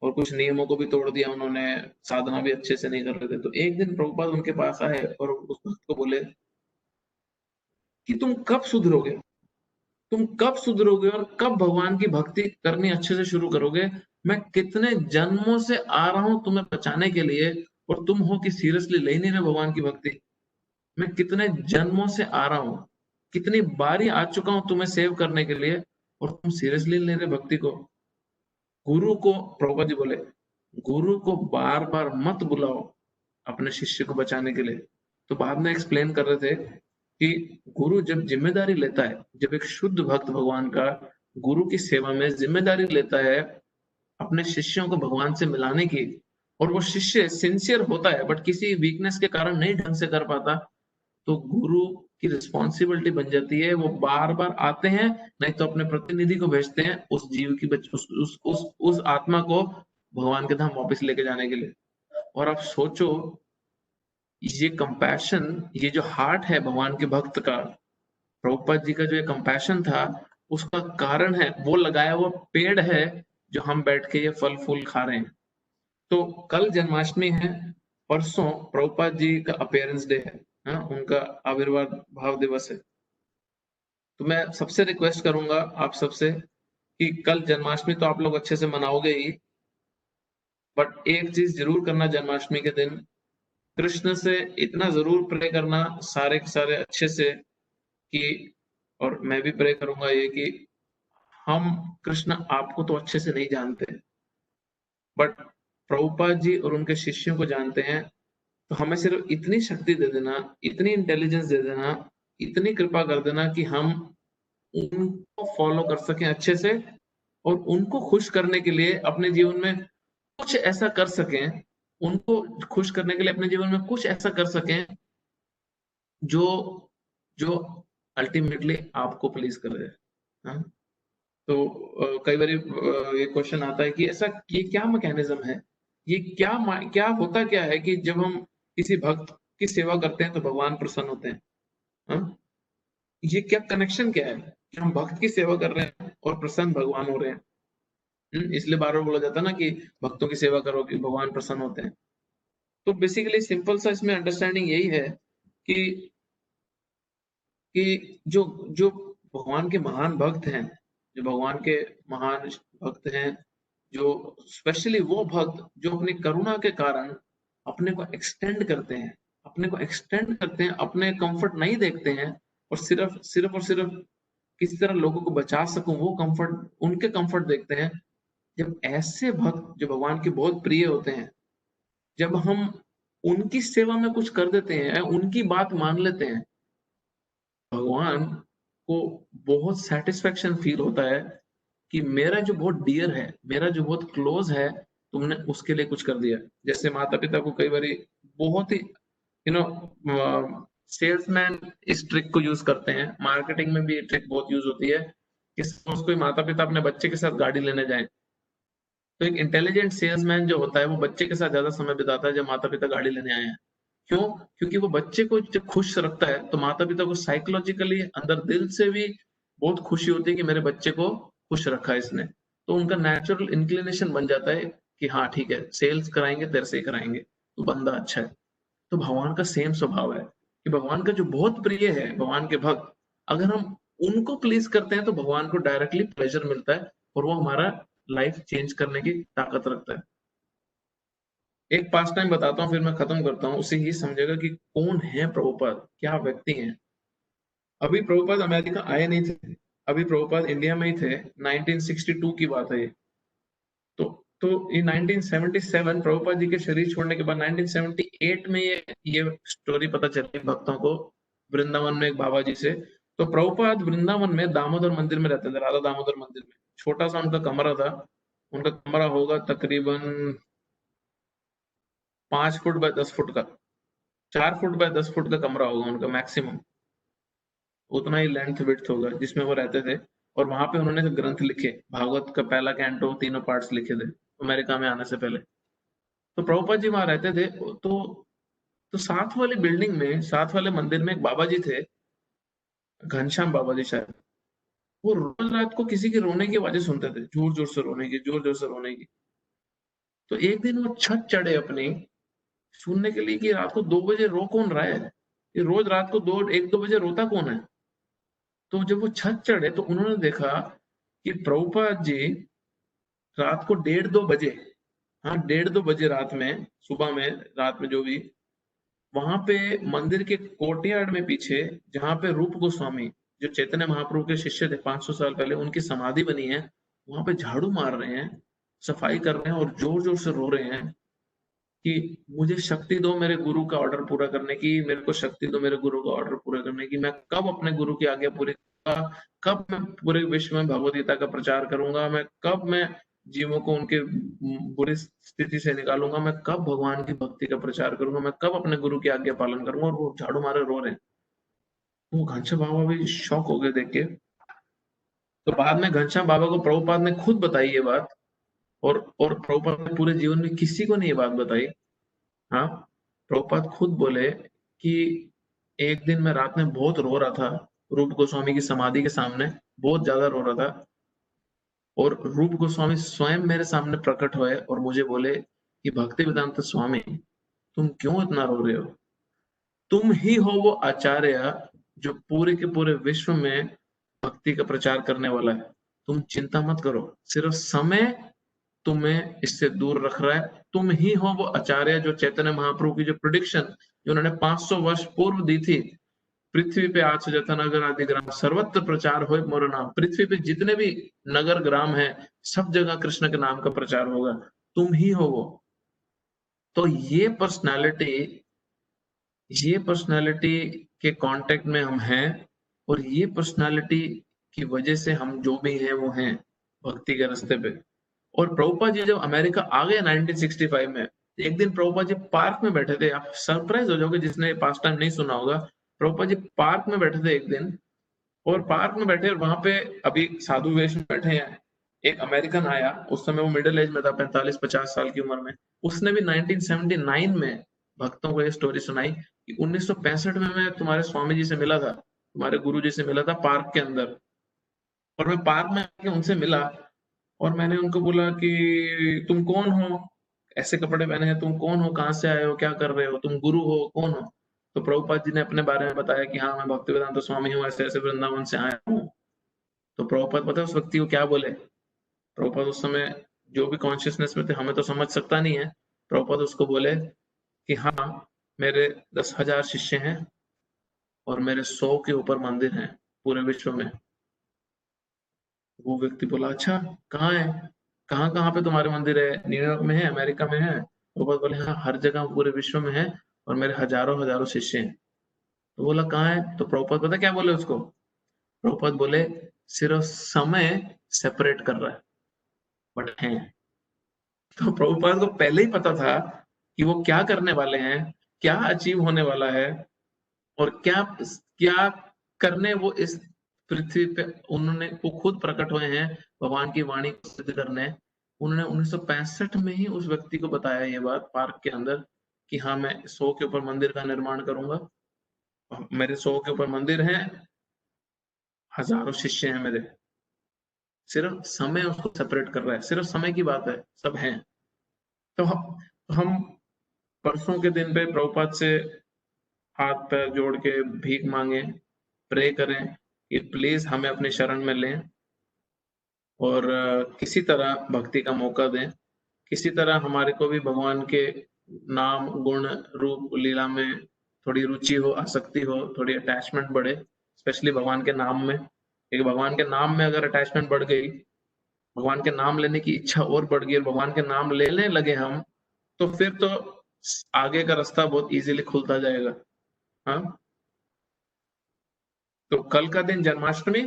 और कुछ नियमों को भी तोड़ दिया उन्होंने, साधना भी अच्छे से नहीं कर रहे थे। तो एक दिन प्रभुपाद उनके पास आए और उस भक्त को बोले कि तुम कब सुधरोगे, तुम कब सुधरोगे और कब भगवान की भक्ति करनी अच्छे से शुरू करोगे। मैं कितने जन्मों से आ रहा हूँ तुम्हें बचाने के लिए और तुम हो कि सीरियसली ले ही नहीं रहे भगवान की भक्ति। मैं कितने जन्मों से आ रहा हूँ, कितनी बारी आ चुका हूँ तुम्हें सेव करने के लिए और तुम सीरियसली ले रहे भक्ति को। गुरु को, प्रभुपाद जी बोले, गुरु को बार-बार मत बुलाओ अपने शिष्य को बचाने के लिए। तो बाद में एक्सप्लेन कर रहे थे कि गुरु जब जिम्मेदारी लेता है, जब एक शुद्ध भक्त भगवान का गुरु की सेवा में जिम्मेदारी लेता है अपने शिष्यों को भगवान से मिलाने की, और वो शिष्य सिंसियर होता है बट किसी वीकनेस के कारण नहीं ढंग से कर पाता, तो गुरु की रिस्पॉन्सिबिलिटी बन जाती है, वो बार-बार आते हैं, नहीं तो अपने प्रतिनिधि को भेजते हैं उस जीव की उस आत्मा को भगवान के धाम वापस लेके जाने के लिए। और आप सोचो, ये कंपैशन, ये जो हार्ट है भगवान के भक्त का, प्रभुपाद जी का जो ये कंपैशन था, उसका कारण है वो लगाया हुआ पेड़ है जो हम बैठ के ये फल फूल खा रहे हैं। तो कल जन्माष्टमी है, परसों प्रभुपाद जी का अपीयरेंस डे है, उनका आविर्भाव भाव दिवस है। तो मैं सबसे रिक्वेस्ट करूंगा आप सबसे कि कल जन्माष्टमी तो आप लोग अच्छे से मनाओगे ही, बट एक चीज जरूर करना जन्माष्टमी के दिन, कृष्ण से इतना जरूर प्रे करना सारे के सारे अच्छे से कि, और मैं भी प्रे करूंगा ये कि हम कृष्ण आपको तो अच्छे से नहीं जानते, बट प्रभुपाद जी और उनके शिष्यों को जानते हैं। तो हमें सिर्फ इतनी शक्ति दे देना, इतनी इंटेलिजेंस दे देना, इतनी कृपा कर देना कि हम उनको फॉलो कर सकें अच्छे से और उनको खुश करने के लिए अपने जीवन में कुछ ऐसा कर सकें, उनको खुश करने के लिए अपने जीवन में कुछ ऐसा कर सकें जो जो अल्टीमेटली आपको प्लीज करे। हाँ? तो कई बार ये क्वेश्चन आता है कि ऐसा ये क्या मैकेनिज्म है, ये क्या होता क्या है कि जब हम किसी भक्त की सेवा करते हैं तो भगवान प्रसन्न होते हैं। हाँ? ये क्या कनेक्शन क्या है कि हम भक्त की सेवा कर रहे हैं और प्रसन्न भगवान हो रहे हैं। इसलिए बार बार बोला जाता है ना कि भक्तों की सेवा करो कि भगवान प्रसन्न होते हैं। तो बेसिकली सिंपल सा इसमें अंडरस्टैंडिंग यही है कि जो जो भगवान के महान भक्त हैं, जो भगवान के महान भक्त हैं, जो स्पेशली वो भक्त जो अपनी करुणा के कारण अपने को एक्सटेंड करते हैं, अपने को एक्सटेंड करते हैं, अपने कंफर्ट नहीं देखते हैं और सिर्फ सिर्फ और सिर्फ किसी तरह लोगों को बचा सकूं वो कंफर्ट, उनके कंफर्ट देखते हैं। जब ऐसे भक्त जो भगवान के बहुत प्रिय होते हैं, जब हम उनकी सेवा में कुछ कर देते हैं, उनकी बात मान लेते हैं, भगवान को बहुत सैटिस्फैक्शन फील होता है कि मेरा जो बहुत डियर है, मेरा जो बहुत क्लोज है, तुमने उसके लिए कुछ कर दिया। जैसे माता पिता को कई बार बहुत ही सेल्समैन इस ट्रिक को यूज करते हैं, मार्केटिंग में भी ये ट्रिक बहुत यूज होती है कि सपोज कोई माता पिता अपने बच्चे के साथ गाड़ी लेने जाए, तो एक इंटेलिजेंट सेल्समैन जो होता है वो बच्चे के साथ ज्यादा समय बिताता है जब माता पिता गाड़ी लेने आए हैं। क्यों? क्योंकि वो बच्चे को जब खुश रखता है तो माता पिता को साइकोलॉजिकली अंदर दिल से भी बहुत खुशी होती है कि मेरे बच्चे को खुश रखा है इसने। तो उनका नेचुरल इंक्लिनेशन बन जाता है कि हाँ ठीक है, सेल्स कराएंगे तेरे से ही कराएंगे, तो बंदा अच्छा है। तो भगवान का सेम स्वभाव है कि भगवान का जो बहुत प्रिय है, भगवान के भक्त, अगर हम उनको प्लीज करते हैं तो भगवान को डायरेक्टली प्लेजर मिलता है और वो हमारा लाइफ चेंज करने की ताकत रखता है। एक पास टाइम बताता हूँ फिर मैं खत्म करता हूँ, उससे ये समझेगा कि कौन है प्रभुपाद, क्या व्यक्ति हैं। अभी प्रभुपाद अमेरिका आए नहीं थे, अभी प्रभुपाद इंडिया में ही थे, 1962 की बात है ये। तो तो ये 1977 प्रभुपाद जी के शरीर छोड़ने के बाद 1978 में ये स्टोरी पता चली भक्तों को वृंदावन में एक बाबा जी से। तो प्रभुपाद वृंदावन में दामोदर मंदिर में रहते थे, राधा दामोदर मंदिर में। छोटा सा उनका कमरा था, उनका कमरा होगा तकरीबन 5 फुट बाय 10 फुट का, 4 फुट बाय 10 फुट का कमरा होगा उनका मैक्सिमम, उतना ही लेंथ विड्थ होगा जिसमें वो रहते थे। और वहां पे उन्होंने ग्रंथ लिखे, भागवत का पहला कैंटो, तीनों पार्ट्स लिखे थे अमेरिका में आने से पहले। तो प्रभुपाद जी वहां रहते थे। तो साथ वाली बिल्डिंग में, साथ वाले मंदिर में एक बाबा जी थे, घनश्याम बाबा जी शायद। वो रोज रात को किसी के रोने की आवाजें सुनते थे, जोर जोर से रोने की, जोर जोर से रोने की। तो एक दिन वो छत चढ़े अपनी, सुनने के लिए कि रात को 2 बजे रो कौन रहा है, ये रोज रात को 2-1-2 बजे रोता कौन है। तो जब वो छत चढ़े तो उन्होंने देखा कि प्रभुपाद जी रात को 1:30-2 बजे, हाँ 1:30-2 बजे रात में, सुबह में, रात में जो भी, वहां पे मंदिर के कोर्टयार्ड में पीछे, जहाँ पे रूप गोस्वामी जो चैतन्य महाप्रभु के शिष्य थे 500 साल पहले, उनकी समाधि बनी है, वहां पे झाड़ू मार रहे हैं, सफाई कर रहे हैं और जोर जोर से रो रहे हैं कि मुझे शक्ति दो मेरे गुरु का ऑर्डर पूरा करने की, मेरे को शक्ति दो मेरे गुरु का ऑर्डर पूरा करने की, मैं कब अपने गुरु की आज्ञा पूरी करूंगा, कब मैं पूरे विश्व में भगवद गीता का प्रचार करूंगा, मैं कब मैं जीवों को उनके बुरी स्थिति से निकालूंगा, मैं कब भगवान की भक्ति का प्रचार करूंगा, मैं कब अपने गुरु की आज्ञा पालन करूंगा। और वो झाड़ू मारे रो रहे हैं। वो घनश्याम बाबा भी शॉक हो गए देख के। तो बाद में घनश्याम बाबा को प्रभुपाद ने खुद बताई ये बात, और प्रभुपाद ने पूरे जीवन में किसी को नहीं ये बात बताई। हाँ, प्रभुपाद खुद बोले कि एक दिन मैं रात में बहुत रो रहा था, रूप गोस्वामी की समाधि के सामने बहुत ज्यादा रो रहा था, और रूप गोस्वामी स्वयं मेरे सामने प्रकट हुए और मुझे बोले कि भक्ति वेदांत स्वामी, तुम क्यों इतना रो रहे हो? तुम ही हो वो आचार्य जो पूरे के पूरे विश्व में भक्ति का प्रचार करने वाला है। तुम चिंता मत करो, सिर्फ समय तुम्हें इससे दूर रख रहा है। तुम ही हो वो आचार्य जो चैतन्य महाप्रभु की जो प्रिडिक्शन जो उन्होंने 500 वर्ष पूर्व दी थी, पृथ्वी पे आज से जथा नगर आदि ग्राम सर्वत्र प्रचार हो मोर नाम, पृथ्वी पे जितने भी नगर ग्राम है सब जगह कृष्ण के नाम का प्रचार होगा, तुम ही हो वो। तो ये पर्सनालिटी के कांटेक्ट में हम हैं, और ये पर्सनालिटी की वजह से हम जो भी हैं वो हैं भक्ति के रास्ते पे। और प्रभुपाद जी जब अमेरिका आ गए 1965 में, एक दिन प्रभुपाद जी पार्क में बैठे थे, आप सरप्राइज हो जाओगे जिसने पास्ट टाइम नहीं सुना होगा। प्रभुपाद जी पार्क में बैठे थे एक दिन, और पार्क में बैठे और वहां पे अभी साधु वेश में बैठे हैं, एक अमेरिकन आया, उस समय वो मिडिल एज में था, 45-50 साल की उम्र में। उसने भी 1979 में भक्तों को ये स्टोरी सुनाई कि 1965 में मैं तुम्हारे स्वामी जी से मिला था, तुम्हारे गुरु जी से मिला था पार्क के अंदर, और मैं पार्क में आके उनसे मिला, और मैंने उनको बोला कि तुम कौन हो, ऐसे कपड़े पहने हैं, तुम कौन हो, कहाँ से आए हो, क्या कर रहे हो, तुम गुरु हो, कौन हो? तो प्रभुपाद जी ने अपने बारे में बताया कि हाँ मैं भक्तिवेदांत स्वामी हूँ, ऐसे ऐसे वृंदावन से आया हूँ। तो प्रभुपाद पता है उस व्यक्ति को क्या बोले? प्रभुपाद उस समय जो भी कॉन्शियसनेस में थे, हमें तो समझ सकता नहीं है, प्रभुपाद उसको बोले कि हाँ मेरे 10,000 शिष्य हैं और मेरे 100 के ऊपर मंदिर हैं पूरे विश्व में। वो व्यक्ति बोला अच्छा कहाँ है, कहाँ कहाँ पे तुम्हारे मंदिर है, न्यूयॉर्क में है, अमेरिका में है? प्रभुपाद बोले हाँ हर जगह पूरे विश्व में है, और मेरे हजारों हजारों शिष्य हैं। तो बोला कहाँ है? तो प्रभुपाद पता क्या बोले उसको? प्रभुपाद बोले सिर्फ समय सेपरेट कर रहा है, बट है। तो प्रभुपाद को पहले ही पता था कि वो क्या करने वाले हैं, क्या अचीव होने वाला है, और क्या क्या करने वो इस पृथ्वी पे, उन्होंने वो खुद प्रकट हुए हैं भगवान की वाणी को सिद्ध करने। उन्होंने 1965 में ही उस व्यक्ति को बताया ये बात पार्क के अंदर कि हाँ मैं 100 के ऊपर मंदिर का निर्माण करूंगा, मेरे 100 के ऊपर मंदिर हैं, हजारों शिष्य हैं मेरे। सिर्फ समय उसको सेपरेट कर रहा है, सिर्फ समय की बात है, सब हैं। तो हम परसों के दिन पे प्रभुपाद से हाथ पैर जोड़ के भीख मांगे, प्रे करें कि प्लीज हमें अपने शरण में लें, और किसी तरह भक्ति का मौका दें, किसी तरह हमारे को भी भगवान के नाम गुण रूप लीला में थोड़ी रुचि हो, आसक्ति हो, थोड़ी अटैचमेंट बढ़े, स्पेशली भगवान के नाम में। क्योंकि भगवान के नाम में अगर अटैचमेंट बढ़ गई, भगवान के नाम लेने की इच्छा और बढ़ गई और भगवान के नाम लेने लगे हम, तो फिर तो आगे का रास्ता बहुत इजीली खुलता जाएगा। हाँ, तो कल का दिन जन्माष्टमी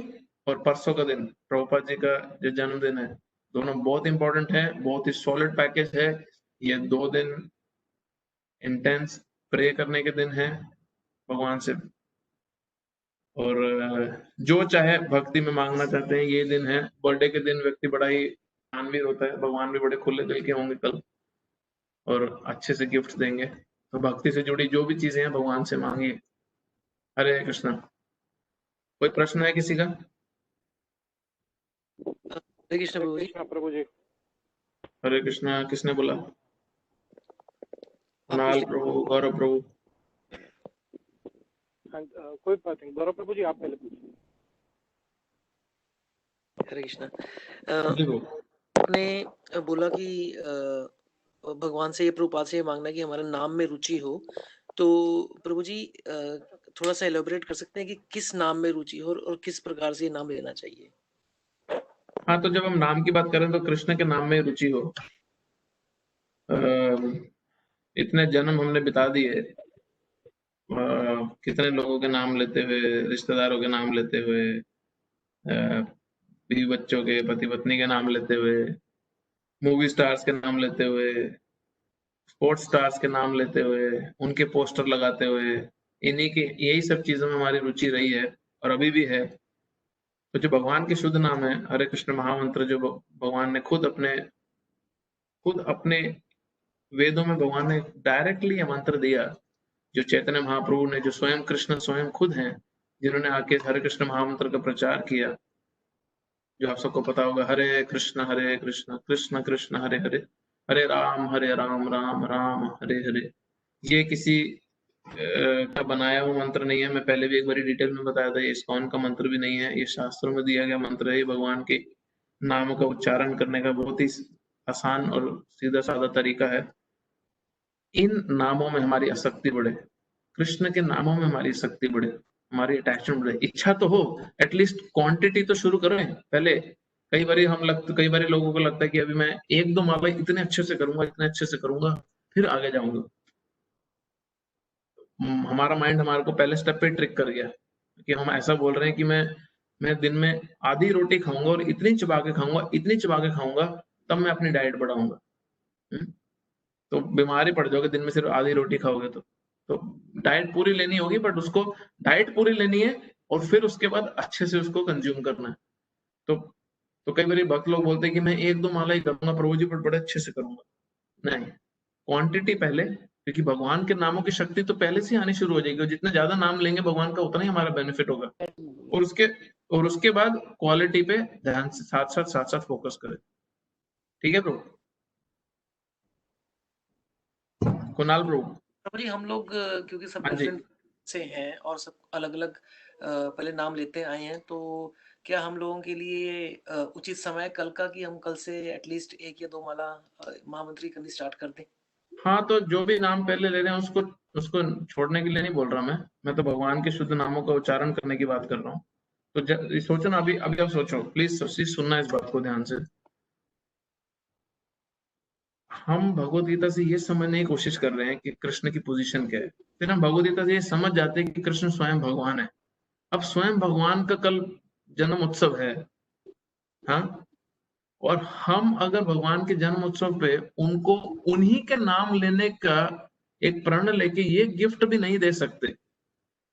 और परसों का दिन प्रभुपाद जी का जो जन्मदिन है, दोनों बहुत इंपॉर्टेंट है, बहुत ही सॉलिड पैकेज है। ये 2 दिन इंटेंस प्रे करने के दिन है भगवान से, और जो चाहे भक्ति में मांगना चाहते हैं ये दिन है। बर्थडे के दिन व्यक्ति बड़ा ही दानवीर होता है, भगवान भी बड़े खुले दिल के होंगे कल, और अच्छे से गिफ्ट देंगे। तो भक्ति से जुड़ी जो भी चीजें हैं भगवान से मांगिए। हरे कृष्णा। कोई प्रश्न है किसी का? हरे कृष्ण प्रभु जी। प्रभु जी। हरे कृष्णा। किसने बोला? आप कुणाल पूछिए। प्रभु, गौरव प्रभु। कोई बात नहीं, गौरव प्रभु जी आप पहले पूछिए। हरे कृष्णा। जी प्रभु। आपने बोला कि भगवान से ये प्रभुपाद से ये मांगना है कि हमारे नाम में रुचि हो। तो प्रभु जी थोड़ा-सा एलाबोरेट कर सकते हैं कि किस नाम में रुचि हो और किस प्रकार से ये नाम लेना चाहिए? हाँ, तो जब हम नाम की बात करें तो कृष्ण के नाम में रुचि हो। इतने जन्म हमने बिता दिए, कितने लोगों के नाम लेते हुए, रिश्तेदारों के नाम लेते हुए, बीवी बच्चों के, पति पत्नी के नाम लेते हुए, मूवी स्टार्स के नाम लेते हुए, स्पोर्ट्स स्टार्स के नाम लेते हुए, उनके पोस्टर लगाते हुए, इन्हीं के यही सब चीज़ों में हमारी रुचि रही है और अभी भी है। तो जो भगवान के शुद्ध नाम है, हरे कृष्ण महामंत्र जो भगवान ने खुद अपने वेदों में भगवान ने डायरेक्टली ये मंत्र दिया, जो चैतन्य महाप्रभु ने, जो स्वयं कृष्ण स्वयं खुद हैं, जिन्होंने आके हरे कृष्ण महामंत्र का प्रचार किया, जो आप सबको पता होगा, हरे कृष्ण कृष्ण कृष्ण हरे हरे, हरे राम राम राम हरे हरे। ये किसी का बनाया हुआ मंत्र नहीं है। मैं पहले भी एक बारी डिटेल में बताया था, ये इस्कॉन का मंत्र भी नहीं है, ये शास्त्रों में दिया गया मंत्र है। ये भगवान के नामों का उच्चारण करने का बहुत ही आसान और सीधा साधा तरीका है। इन नामों में हमारी आसक्ति बढ़े, कृष्ण के नामों में हमारी आसक्ति बढ़े, हमारी अटैचमेंट बढ़े। इच्छा तो हो, एटलीस्ट क्वांटिटी तो शुरू करें पहले। कई बार लोगों को लगता है कि अभी मैं एक दो माला इतने अच्छे से करूंगा, इतने अच्छे से करूंगा, फिर आगे जाऊंगा। हमारा माइंड हमारे को पहले स्टेप पे ट्रिक कर गया कि हम ऐसा बोल रहे हैं कि मैं दिन में आधी रोटी खाऊंगा और इतनी चबा के खाऊंगा, इतनी चबा के खाऊंगा, तब मैं अपनी डाइट बढ़ाऊंगा। तो बीमार ही पड़ जाओगे दिन में सिर्फ आधी रोटी खाओगे तो डाइट पूरी लेनी होगी, बट उसको डाइट पूरी लेनी है और फिर उसके बाद अच्छे से उसको कंज्यूम करना है। तो तो कई बार भक्त लोग बोलते हैं कि मैं एक दो माला ही करूंगा प्रभु जी, पर बड़े अच्छे से करूंगा। नहीं, क्वांटिटी पहले, क्योंकि भगवान के नामों की शक्ति तो पहले से आनी शुरू हो जाएगी, और जितने ज्यादा नाम लेंगे भगवान का उतना ही हमारा बेनिफिट होगा। और उसके बाद क्वालिटी पे ध्यान से साथ साथ फोकस करें। ठीक है प्रभु? कुणाल प्रभु। प्रभु जी हम लोग क्योंकि सब हाँ जी। डिफरेंट से हैं और सब अलग-अलग पहले नाम लेते आए हैं, तो क्या हम लोगों के लिए उचित समय कल का कि हम कल से एटलीस्ट 1 या 2 माला महामंत्र करनी स्टार्ट कर दें? हाँ, तो जो भी नाम पहले ले रहे हैं उसको उसको छोड़ने के लिए नहीं बोल रहा मैं तो भगवान के शुद्ध नामों का उच्चारण करने की बात कर रहा हूँ। तो सोचो ना, अभी अभी आप सोचो, प्लीज सुनना इस बात को ध्यान से। हम भगवत गीता से ये समझने की कोशिश कर रहे हैं कि कृष्ण की पोजीशन क्या है, फिर हम भगवत गीता से ये समझ जाते हैं कि कृष्ण स्वयं भगवान है। अब स्वयं भगवान का कल जन्म उत्सव है, हाँ, और हम अगर भगवान के जन्म उत्सव पे उनको उन्हीं के नाम लेने का एक प्रण लेके ये गिफ्ट भी नहीं दे सकते,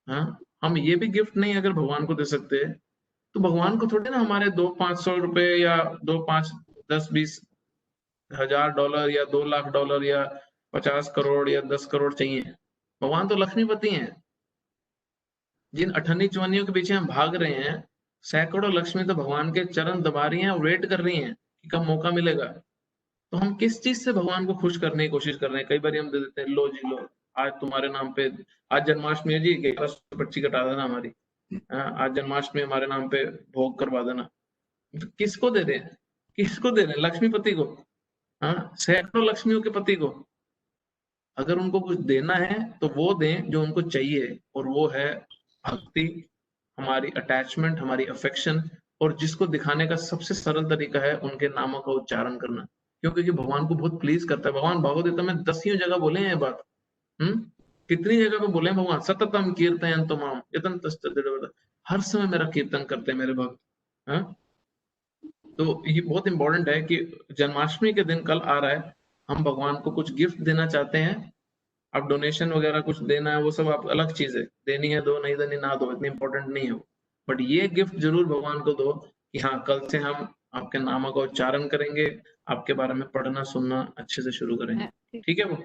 हाँ, हम ये भी गिफ्ट नहीं अगर भगवान को दे सकते, तो भगवान को थोड़े ना हमारे 200-500 रुपए या 2-5-10-20 हजार डॉलर या $2 लाख या 50 करोड़ या 10 करोड़ चाहिए। भगवान तो लक्ष्मीपति हैं। जिन अठन्नी चवन्नियों के पीछे हम भाग रहे हैं, सैकड़ों लक्ष्मी तो भगवान के चरण दबा रही हैं और वेट कर रही हैं कि कब मौका मिलेगा। तो हम किस चीज से भगवान को खुश करने की कोशिश कर रहे हैं? कई बार हम दे देते हैं, लो जी लो, आज तुम्हारे नाम पे, आज जन्माष्टमी है जी, 1100 पर्ची कटा देना हमारी, हाँ, आज जन्माष्टमी हमारे नाम पे भोग करवा देना। तो किसको दे रहे हैं? किसको दे रहे हैं? लक्ष्मीपति को, हाँ, सैकड़ों लक्ष्मियों के पति को। अगर उनको कुछ देना है तो वो दें जो उनको चाहिए, और वो है भक्ति, हमारी अटैचमेंट, हमारी अफेक्शन, और जिसको दिखाने का सबसे सरल तरीका है उनके नामों का उच्चारण करना। क्यों? क्योंकि भगवान को बहुत प्लीज करता है। भगवान भगवद गीता में 10 जगह बोले हैं ये बात। हम्म कितनी जगह पे बोले हैं भगवान, सततम कीर्तयन्तु माम यतन्तश्च दृढ़व्रतः। हर समय मेरा कीर्तन करते हैं मेरे भक्त, हाँ? तो ये बहुत इंपॉर्टेंट है कि जन्माष्टमी के दिन कल आ रहा है, हम भगवान को कुछ गिफ्ट देना चाहते हैं। अब डोनेशन वगैरह कुछ देना है, वो सब आप अलग चीज है, देनी है दो, नहीं देनी ना दो, इतनी इंपॉर्टेंट नहीं है वो। बट ये गिफ्ट जरूर भगवान को दो कि हाँ, कल से हम आपके नामों का उच्चारण करेंगे, आपके बारे में पढ़ना सुनना अच्छे से शुरू करेंगे। ठीक है वो?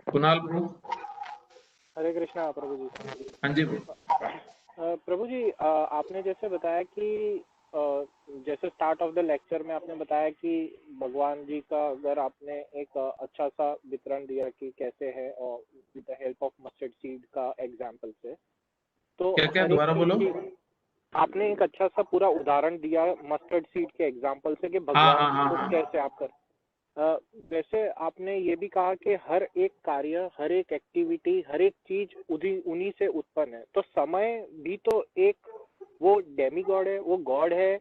कुणाल प्रभु। हरे कृष्णा प्रभु जी। हाँ जी प्रभु। प्रभु जी आपने जैसे बताया कि जैसे स्टार्ट ऑफ द लेक्चर में आपने बताया कि भगवान जी का अगर आपने एक अच्छा सा वितरण दिया कि कैसे है, और with the help of mustard seed का एग्जाम्पल से, तो क्या क्या हर एक दोबारा चीज बोलो। की आपने एक अच्छा सा पूरा उदाहरण दिया मस्टर्ड सीड के एग्जाम्पल से कि हाँ भगवान हाँ हाँ को हाँ कैसे आप कर। वैसे आपने ये भी कहा कि हर एक कार्य, हर एक एक्टिविटी, हर एक चीज उन्हीं से उत्पन्न है। तो समय भी तो एक, वो डेमी गॉड है, वो गॉड है,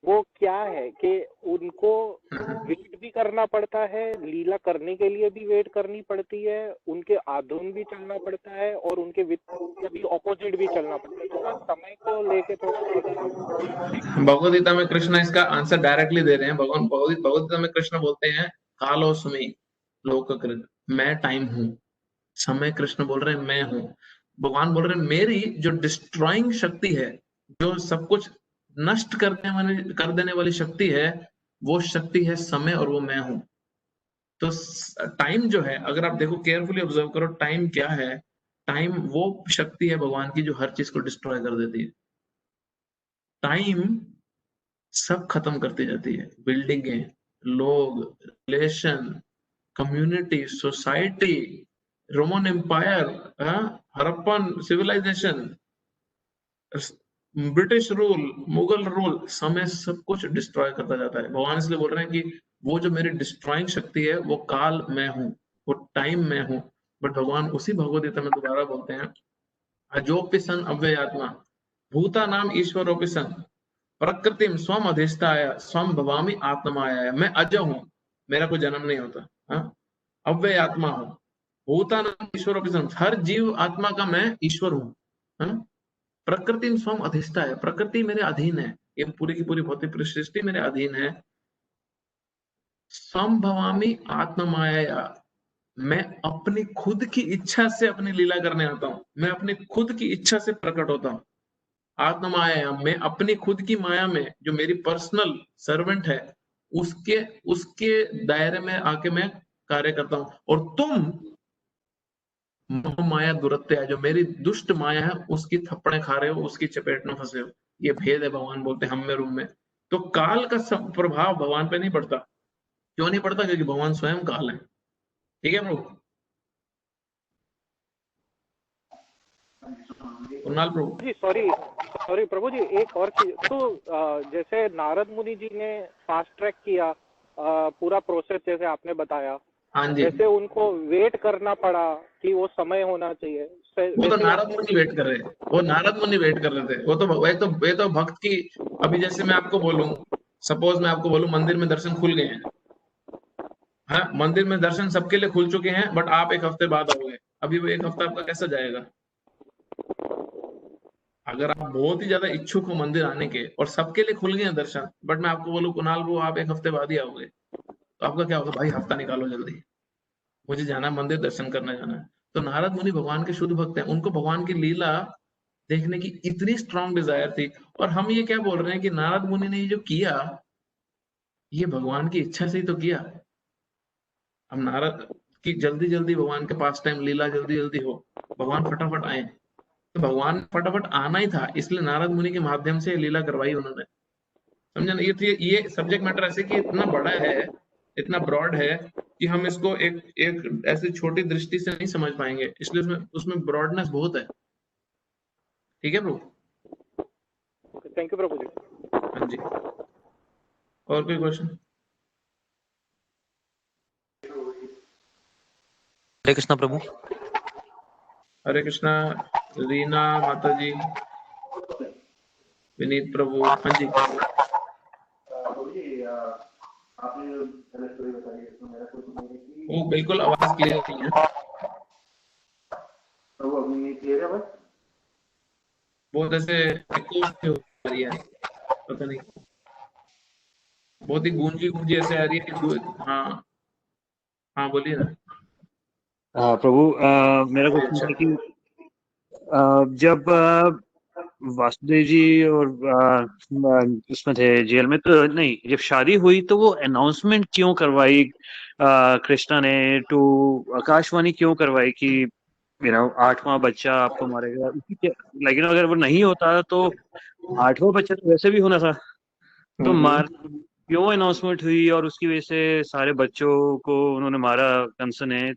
वो क्या है कि उनको वेट भी करना पड़ता है, लीला करने के लिए भी वेट करनी पड़ती है, उनके आधुन भी चलना पड़ता है और उनके कभी ऑपोजिट भी चलना पड़ता है। थोड़ा समय को लेके थोड़ा अगर भगवद गीता में कृष्ण इसका आंसर डायरेक्टली दे रहे हैं। भगवान भगवद गीता में कृष्ण बोलते हैं कालोस्मि लोककृत, मैं टाइम हूँ। समय कृष्ण बोल रहे हैं मैं हूँ। भगवान बोल रहे हैं मेरी जो डिस्ट्रॉइंग शक्ति है, जो सब कुछ नष्ट कर देने वाली शक्ति है, वो शक्ति है समय और वो मैं हूँ। तो टाइम जो है, अगर आप देखो केयरफुली ऑब्जर्व करो, टाइम क्या है? टाइम वो शक्ति है भगवान की जो हर चीज को डिस्ट्रॉय कर देती है। टाइम सब खत्म करती जाती है, बिल्डिंगें, लोग, relation, community, society, Roman empire, Harappan civilisation, British rule, Mughal rule, समय सब कुछ डिस्ट्रॉय करता जाता है। भगवान इसलिए बोल रहे हैं कि वो जो मेरी डिस्ट्रॉइंग शक्ति है वो काल मैं हूँ, वो टाइम मैं हूँ। बट भगवान उसी भगवद गीता में दोबारा बोलते हैं अजोपि सन अव्ययात्मा भूता नाम ईश्वरोपि सन प्रकृतिम स्वम अधिष्ठाय स्वम भवामि आत्माय। मैं अजय हूँ, मेरा कोई जन्म नहीं होता, अव्यय आत्मा हूँ, भूता नाम ईश्वरोपि सन, हर जीव आत्मा का मैं ईश्वर हूँ, प्रकृति स्वम अधिष्ठाय, प्रकृति मेरे अधीन है, ये पूरी की पूरी भौतिक सृष्टि मेरे अधीन है। संभवामी आत्ममाया, मैं अपनी खुद की इच्छा से अपनी लीला करने आता हूँ, मैं अपनी खुद की इच्छा से प्रकट होता हूँ। आत्ममाया, मैं अपनी खुद की माया में, जो मेरी पर्सनल सर्वेंट है, उसके उसके दायरे में आके मैं कार्य करता हूँ। और तुम माया दुरत्य है, जो मेरी दुष्ट माया है, उसकी थप्पड़े खा रहे हो, उसकी चपेट में फंसे हो। ये भेद है, भगवान बोलते हैं हम में रूम में। तो काल का सब प्रभाव भगवान पे नहीं पड़ता। क्यों नहीं पड़ता? क्योंकि भगवान स्वयं काल है। ठीक है प्रभु? कुणाल प्रभु। जी सॉरी प्रभु जी, एक और चीज तो जैसे नारद मुनि जी ने फास्ट ट्रैक किया पूरा प्रोसेस जैसे आपने बताया, हाँ जी, जैसे उनको वेट करना पड़ा कि वो समय होना चाहिए, वो तो वैसे ही नारद आपने मुनि वेट कर रहे थे, वो नारद मुनि वेट कर रहे थे। वो तो वे तो भक्त की, अभी जैसे मैं आपको बोलूं, सपोज मैं आपको बोलूं मंदिर में दर्शन खुल गए हैं, हाँ, मंदिर में दर्शन सबके लिए खुल चुके हैं, बट आप एक हफ्ते बाद आओगे। अभी वो एक हफ्ता आपका कैसा जाएगा? अगर आप बहुत ही ज्यादा इच्छुक हो मंदिर आने के और सबके लिए खुल गए हैं दर्शन, बट मैं आपको बोलूं कुणाल वो आप एक हफ्ते बाद ही आओगे, तो आपका क्या होगा? भाई हफ्ता निकालो जल्दी, मुझे जाना है मंदिर, दर्शन करने जाना है। तो नारद मुनि भगवान के शुद्ध भक्त हैं, उनको भगवान की लीला देखने की इतनी स्ट्रांग डिजायर थी। और हम ये क्या बोल रहे हैं कि नारद मुनि ने ये जो किया, ये भगवान की इच्छा से ही तो किया। हम नारद की जल्दी जल्दी भगवान के पास टाइम लीला जल्दी जल्दी हो, भगवान फटाफट आए, तो भगवान फटाफट आना ही था, इसलिए नारद मुनि के माध्यम से लीला करवाई उन्होंने। समझे ना? ये सब्जेक्ट मैटर ऐसे कि इतना बड़ा है, इतना ब्रॉड है कि हम इसको एक एक ऐसी छोटी दृष्टि से नहीं समझ पाएंगे, इसलिए उसमें उसमें ब्रॉडनेस बहुत है। ठीक है प्रभु? थैंक यू प्रभु जी। हाँ जी, और कोई क्वेश्चन? हरे कृष्णा प्रभु। हरे कृष्णा। रीना माता जी, विनीत प्रभु, हाँ जी। वो बिल्कुल आवाज क्लियर नहीं है। बहुत ऐसे echo से हो रही है, पता नहीं, बहुत ही गूंजी गूंजी ऐसे आ रही है कि हाँ हाँ बोलिए ना। प्रभु मेरा क्वेश्चन अच्छा, है कि जब वासुदेव जी और उसमें थे जेल में, तो नहीं, जब शादी हुई तो वो अनाउंसमेंट क्यों करवाई कृष्णा ने टू आकाशवाणी क्यों करवाई कि मेरा 8वां बच्चा आपको मारेगा? लेकिन अगर वो नहीं होता तो 8वां बच्चा तो वैसे भी होना था, तो मार क्यों अनाउंसमेंट हुई और उसकी वजह से सारे बच्चों को उन्होंने मारा कंस ने?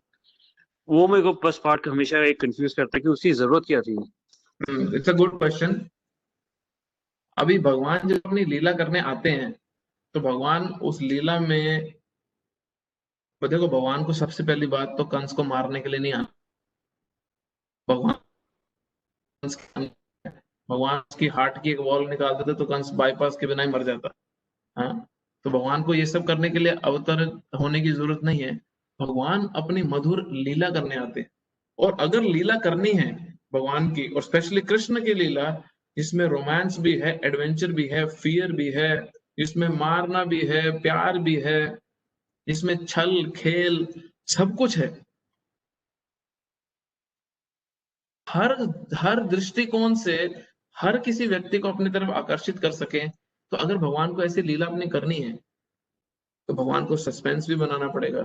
वो मेरे को बस पार्ट हमेशा एक कंफ्यूज करता है कि उसकी जरूरत क्या थी। It's a good question. अभी भगवान जब अपनी लीला करने आते हैं तो भगवान उस लीला में, तो देखो भगवान को सबसे पहली बात तो कंस को मारने के लिए नहीं आना। भगवान कंस भगवान उसकी हार्ट की एक वॉल निकाल देते तो कंस बाईपास के बिना ही मर जाता। हाँ, तो भगवान को ये सब करने के लिए अवतार होने की जरूरत नहीं है। भगवान अपनी मधुर लीला करने आते हैं। और अगर लीला करनी है भगवान की, और स्पेशली कृष्ण की लीला, जिसमें रोमांस भी है, एडवेंचर भी है, फियर भी है, जिसमें मारना भी है, प्यार भी है, जिसमें छल खेल सब कुछ है, हर हर दृष्टिकोण से हर किसी व्यक्ति को अपनी तरफ आकर्षित कर सके, तो अगर भगवान को ऐसी लीला अपनी करनी है तो भगवान को सस्पेंस भी बनाना पड़ेगा,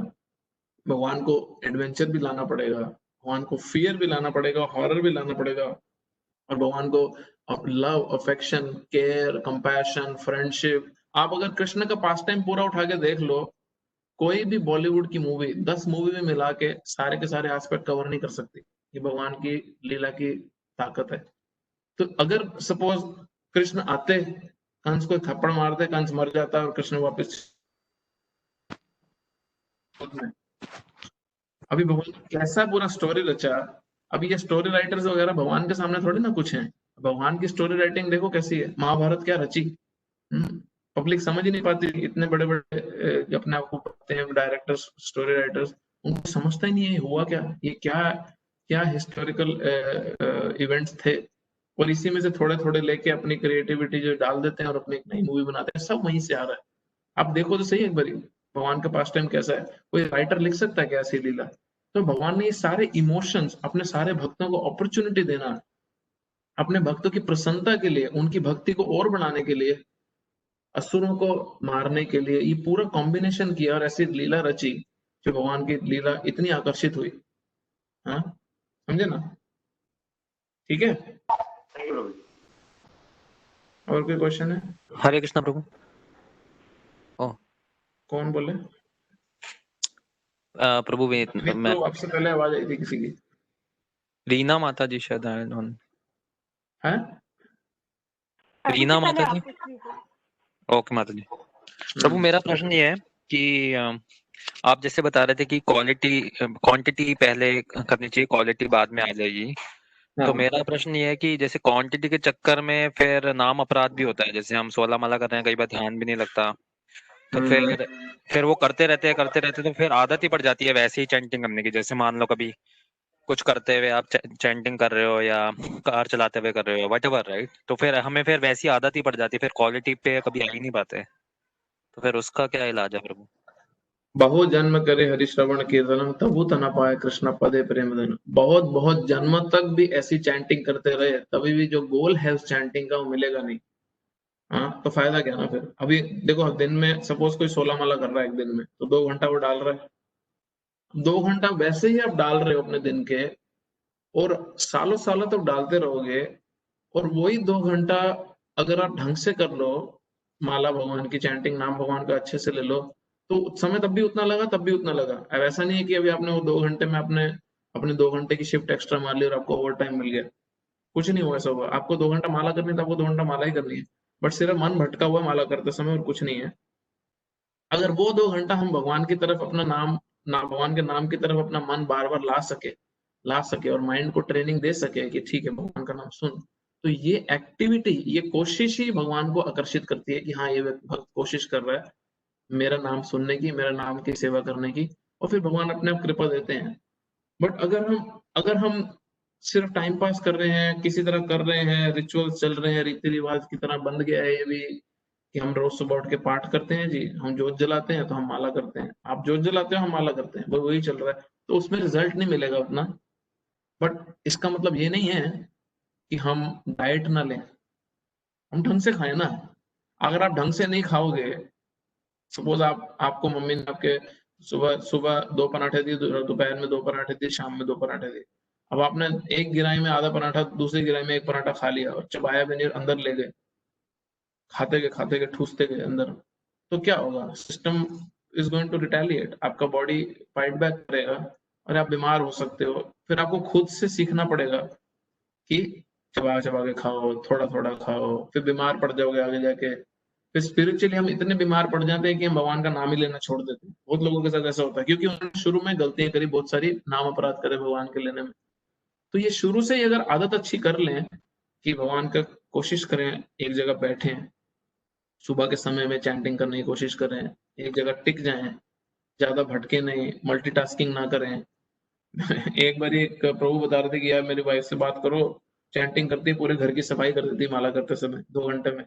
भगवान को एडवेंचर भी लाना पड़ेगा, भगवान को फियर भी लाना पड़ेगा, हॉरर भी लाना पड़ेगा, और भगवान को love, affection, care, compassion, friendship. आप अगर कृष्ण का पास टाइम पूरा उठा के देख लो, कोई भी बॉलीवुड की मूवी 10 मूवी में मिला के सारे के सारे एस्पेक्ट कवर नहीं कर सकती। ये भगवान की लीला की ताकत है। तो अगर सपोज कृष्ण आते, कंस को थप्पड़ मारते, कंस मर जाता और कृष्ण वापस, अभी भगवान कैसा पूरा स्टोरी रचा। अभी ये स्टोरी राइटर्स वगैरह भगवान के सामने थोड़ी ना कुछ है। भगवान की स्टोरी राइटिंग देखो कैसी है, महाभारत क्या रची। पब्लिक समझ ही नहीं पाती, इतने बड़े बड़े अपने आप को पढ़ते हैं डायरेक्टर्स, स्टोरी राइटर्स, उनको समझता ही नहीं है हुआ क्या, ये क्या क्या हिस्टोरिकल इवेंट्स थे, और इसी में से थोड़े थोड़े लेके अपनी क्रिएटिविटी जो डाल देते हैं और अपनी एक नई मूवी बनाते हैं। सब वहीं से आ रहा है। आप देखो तो सही एक बारी भगवान का पास टाइम कैसा है। कोई राइटर लिख सकता है क्या ऐसी लीला? तो भगवान ने ये सारे इमोशंस अपने सारे भक्तों को अपॉर्चुनिटी देना, अपने भक्तों की प्रसन्नता के लिए, उनकी भक्ति को और बढ़ाने के लिए, असुरों को मारने के लिए, ये पूरा कॉम्बिनेशन किया और ऐसी लीला रची जो भगवान की लीला इतनी आकर्षित हुई। हाँ, समझे ना? ठीक है, और कोई क्वेश्चन है? हरे कृष्णा प्रभु। ओ कौन बोले? प्रभु नहीं मैं तो आपसे पहले आवाज आई थी किसी की। रीना माता जी शायद आए उन्होंने। है रीना माता जी। ओके माता जी। प्रभु मेरा प्रश्न ये है कि आप जैसे बता रहे थे कि क्वांटिटी पहले करनी चाहिए, क्वालिटी बाद में आ जाएगी। तो मेरा प्रश्न ये है कि जैसे क्वांटिटी के चक्कर में फिर नाम अपराध भी होता है। जैसे हम 16 माला कर रहे हैं, कई बार ध्यान भी नहीं लगता, तो फिर वो करते रहते तो फिर आदत ही पड़ जाती है वैसे ही चैंटिंग करने की। जैसे मान लो कभी कुछ करते हुए आप चैंटिंग कर रहे हो या कार चलाते हुए कर रहे हो, व्हाटएवर, राइट? तो फिर हमें फिर वैसी आदत ही पड़ जाती है, फिर क्वालिटी पे कभी आ ही नहीं पाते। तो फिर उसका क्या इलाज है प्रभु? बहु जन्म करे हरि श्रवण कीर्तनम तबु तना पाए कृष्ण पदे प्रेम धन। बहुत बहुत जन्म तक भी ऐसी चैंटिंग करते रहे, तभी भी जो गोल है उस चैंटिंग का वो मिलेगा नहीं। हाँ, तो फायदा क्या ना फिर। अभी देखो दिन में सपोज कोई 16 माला कर रहा है एक दिन में, तो 2 घंटा वो डाल रहा है। 2 घंटा वैसे ही आप डाल रहे हो अपने दिन के, और सालों सालों तक डालते रहोगे, और वही 2 घंटा अगर आप ढंग से कर लो, माला भगवान की चैंटिंग, नाम भगवान का अच्छे से ले लो, तो समय तब भी उतना लगा, तब भी उतना लगा। अब ऐसा नहीं है कि अभी आपने वो 2 घंटे में अपने 2 घंटे की शिफ्ट एक्स्ट्रा मार ली और आपको ओवर टाइम मिल गया। कुछ नहीं हुआ ऐसा हुआ। आपको 2 घंटा माला करनी है तो आपको 2 घंटा माला ही करनी है, बट सिर्फ मन भटका हुआ माला करते समय, और कुछ नहीं है। अगर वो 2 घंटा हम भगवान की तरफ अपना भगवान के नाम की तरफ अपना मन बार बार ला सके और माइंड को ट्रेनिंग दे सके कि ठीक है भगवान का नाम सुन, तो ये एक्टिविटी, ये कोशिश ही भगवान को आकर्षित करती है कि हाँ ये भक्त कोशिश कर रहा है मेरा नाम सुनने की, मेरा नाम की सेवा करने की, और फिर भगवान अपने आप कृपा देते हैं। बट अगर हम सिर्फ टाइम पास कर रहे हैं, किसी तरह कर रहे हैं, रिचुअल्स चल रहे हैं, रीति रिवाज की तरह बन गया है ये भी, कि हम रोज सुबह उठ के पाठ करते हैं जी, हम जोत जलाते हैं तो हम माला करते हैं, आप जोत जलाते हो हम माला करते हैं, वही चल रहा है, तो उसमें रिजल्ट नहीं मिलेगा उतना। बट इसका मतलब ये नहीं है कि हम डाइट ना लें, हम ढंग से खाएं ना। अगर आप ढंग से नहीं खाओगे, सपोज आपको मम्मी ने आपके सुबह सुबह 2 पराठे दिए, दोपहर में 2 पराठे दिए, शाम में 2 पराठे दिए। अब आपने एक गिराई में आधा पराठा, दूसरी गिराई में एक पराठा खा लिया और चबाया भी नहीं, अंदर ले गए, खाते गए ठूसते गए अंदर, तो क्या होगा? System is going to retaliate, आपका बॉडी फाइट बैक करेगा और आप बीमार हो सकते हो। फिर आपको खुद से सीखना पड़ेगा कि चबा चबा के खाओ, थोड़ा थोड़ा खाओ, फिर बीमार पड़ जाओगे आगे जाके। फिर स्पिरिचुअली हम इतने बीमार पड़ जाते हैं कि हम भगवान का नाम ही लेना छोड़ देते हैं। बहुत लोगों के साथ ऐसा होता है, क्योंकि उन्होंने शुरू में गलतियां करी, बहुत सारी नाम अपराध करे भगवान के लेने में। तो ये शुरू से ही अगर आदत अच्छी कर लें कि भगवान का कोशिश करें, एक जगह बैठें, सुबह के समय में चैंटिंग करने की कोशिश करें, एक जगह टिक जाएं, ज्यादा भटके नहीं, मल्टीटास्किंग ना करें। एक बार एक प्रभु बता रहे थे कि यार मेरी वाइफ से बात करो, चैंटिंग करती है, पूरे घर की सफाई कर देती है माला करते समय, 2 घंटे में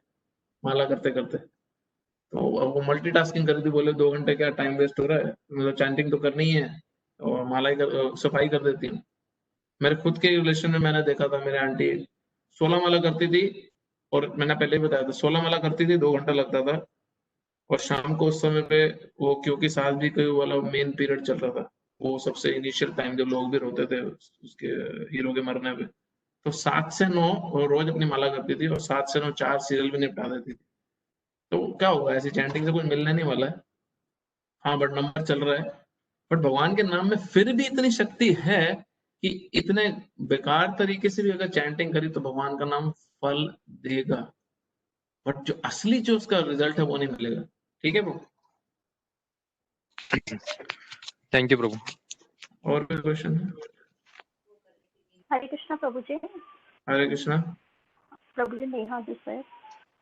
माला करते करते। तो अब वो मल्टीटास्किंग कर रही थी, बोले 2 घंटे क्या टाइम वेस्ट हो रहा है, मतलब चैंटिंग तो करनी ही है और माला ही सफाई कर देती हूँ। मेरे खुद के रिलेशन में मैंने देखा था, मेरी आंटी 16 माला करती थी, और मैंने पहले ही बताया था 16 माला करती थी, 2 घंटा लगता था। और शाम को उस समय पे वो, क्योंकि साल भी कोई वाला मेन पीरियड चल रहा था, वो सबसे इनिशियल टाइम जब लोग भी रोते थे उसके हीरो के मरने पे, तो 7 से 9 वो रोज अपनी माला करती थी, और 7 से 9 4 सीरियल भी निपटा देती थी। तो क्या होगा, ऐसी चैंटिंग से कुछ मिलने नहीं वाला है। हाँ, बट नंबर चल रहा है। बट भगवान के नाम में फिर भी इतनी शक्ति है कि इतने बेकार तरीके से भी अगर चैंटिंग करी तो भगवान का नाम फल देगा, बट जो असली जो उसका रिजल्ट है वो नहीं मिलेगा। ठीक है प्रभु? थैंक यू प्रभु। और कोई क्वेश्चन है? हरे कृष्णा प्रभु जी। हरे कृष्णा। प्रभु जी, नेहा जी सर।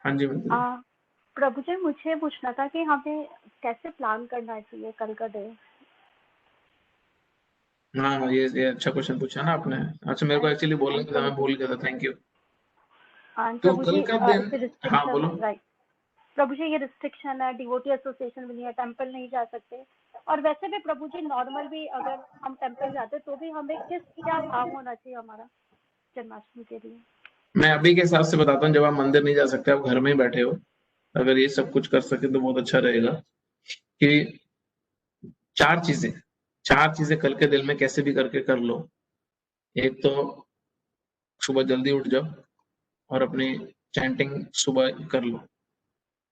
हाँ जी बताइए। प्रभु जी, मुझे पूछना था कि हमें कैसे प्लान करना चाहिए कल का डे। हाँ, ये अच्छा क्वेश्चन पूछा ना आपने। अच्छा, मेरे को एक्चुअली बोलने के समय भूल गया था, थैंक यू। तो प्रभु कल जी, का दिन, हाँ बोलो। राइट प्रभु जी, ये रिस्ट्रिक्शन है, डिवोटी एसोसिएशन भी नहीं है, टेंपल नहीं जा सकते, और वैसे भी प्रभु जी नॉर्मल भी अगर हम टेंपल जाते तो भी हमें क्या भाव होना चाहिए हमारा जन्माष्टमी के लिए। मैं अभी के हिसाब से बताता हूँ, जब आप मंदिर नहीं जा सकते, आप घर में ही बैठे हो, अगर ये सब कुछ कर सके तो बहुत अच्छा रहेगा। कि चार चीजें कल के दिल में कैसे भी करके कर लो। एक तो सुबह जल्दी उठ जाओ और अपनी चैंटिंग सुबह कर लो।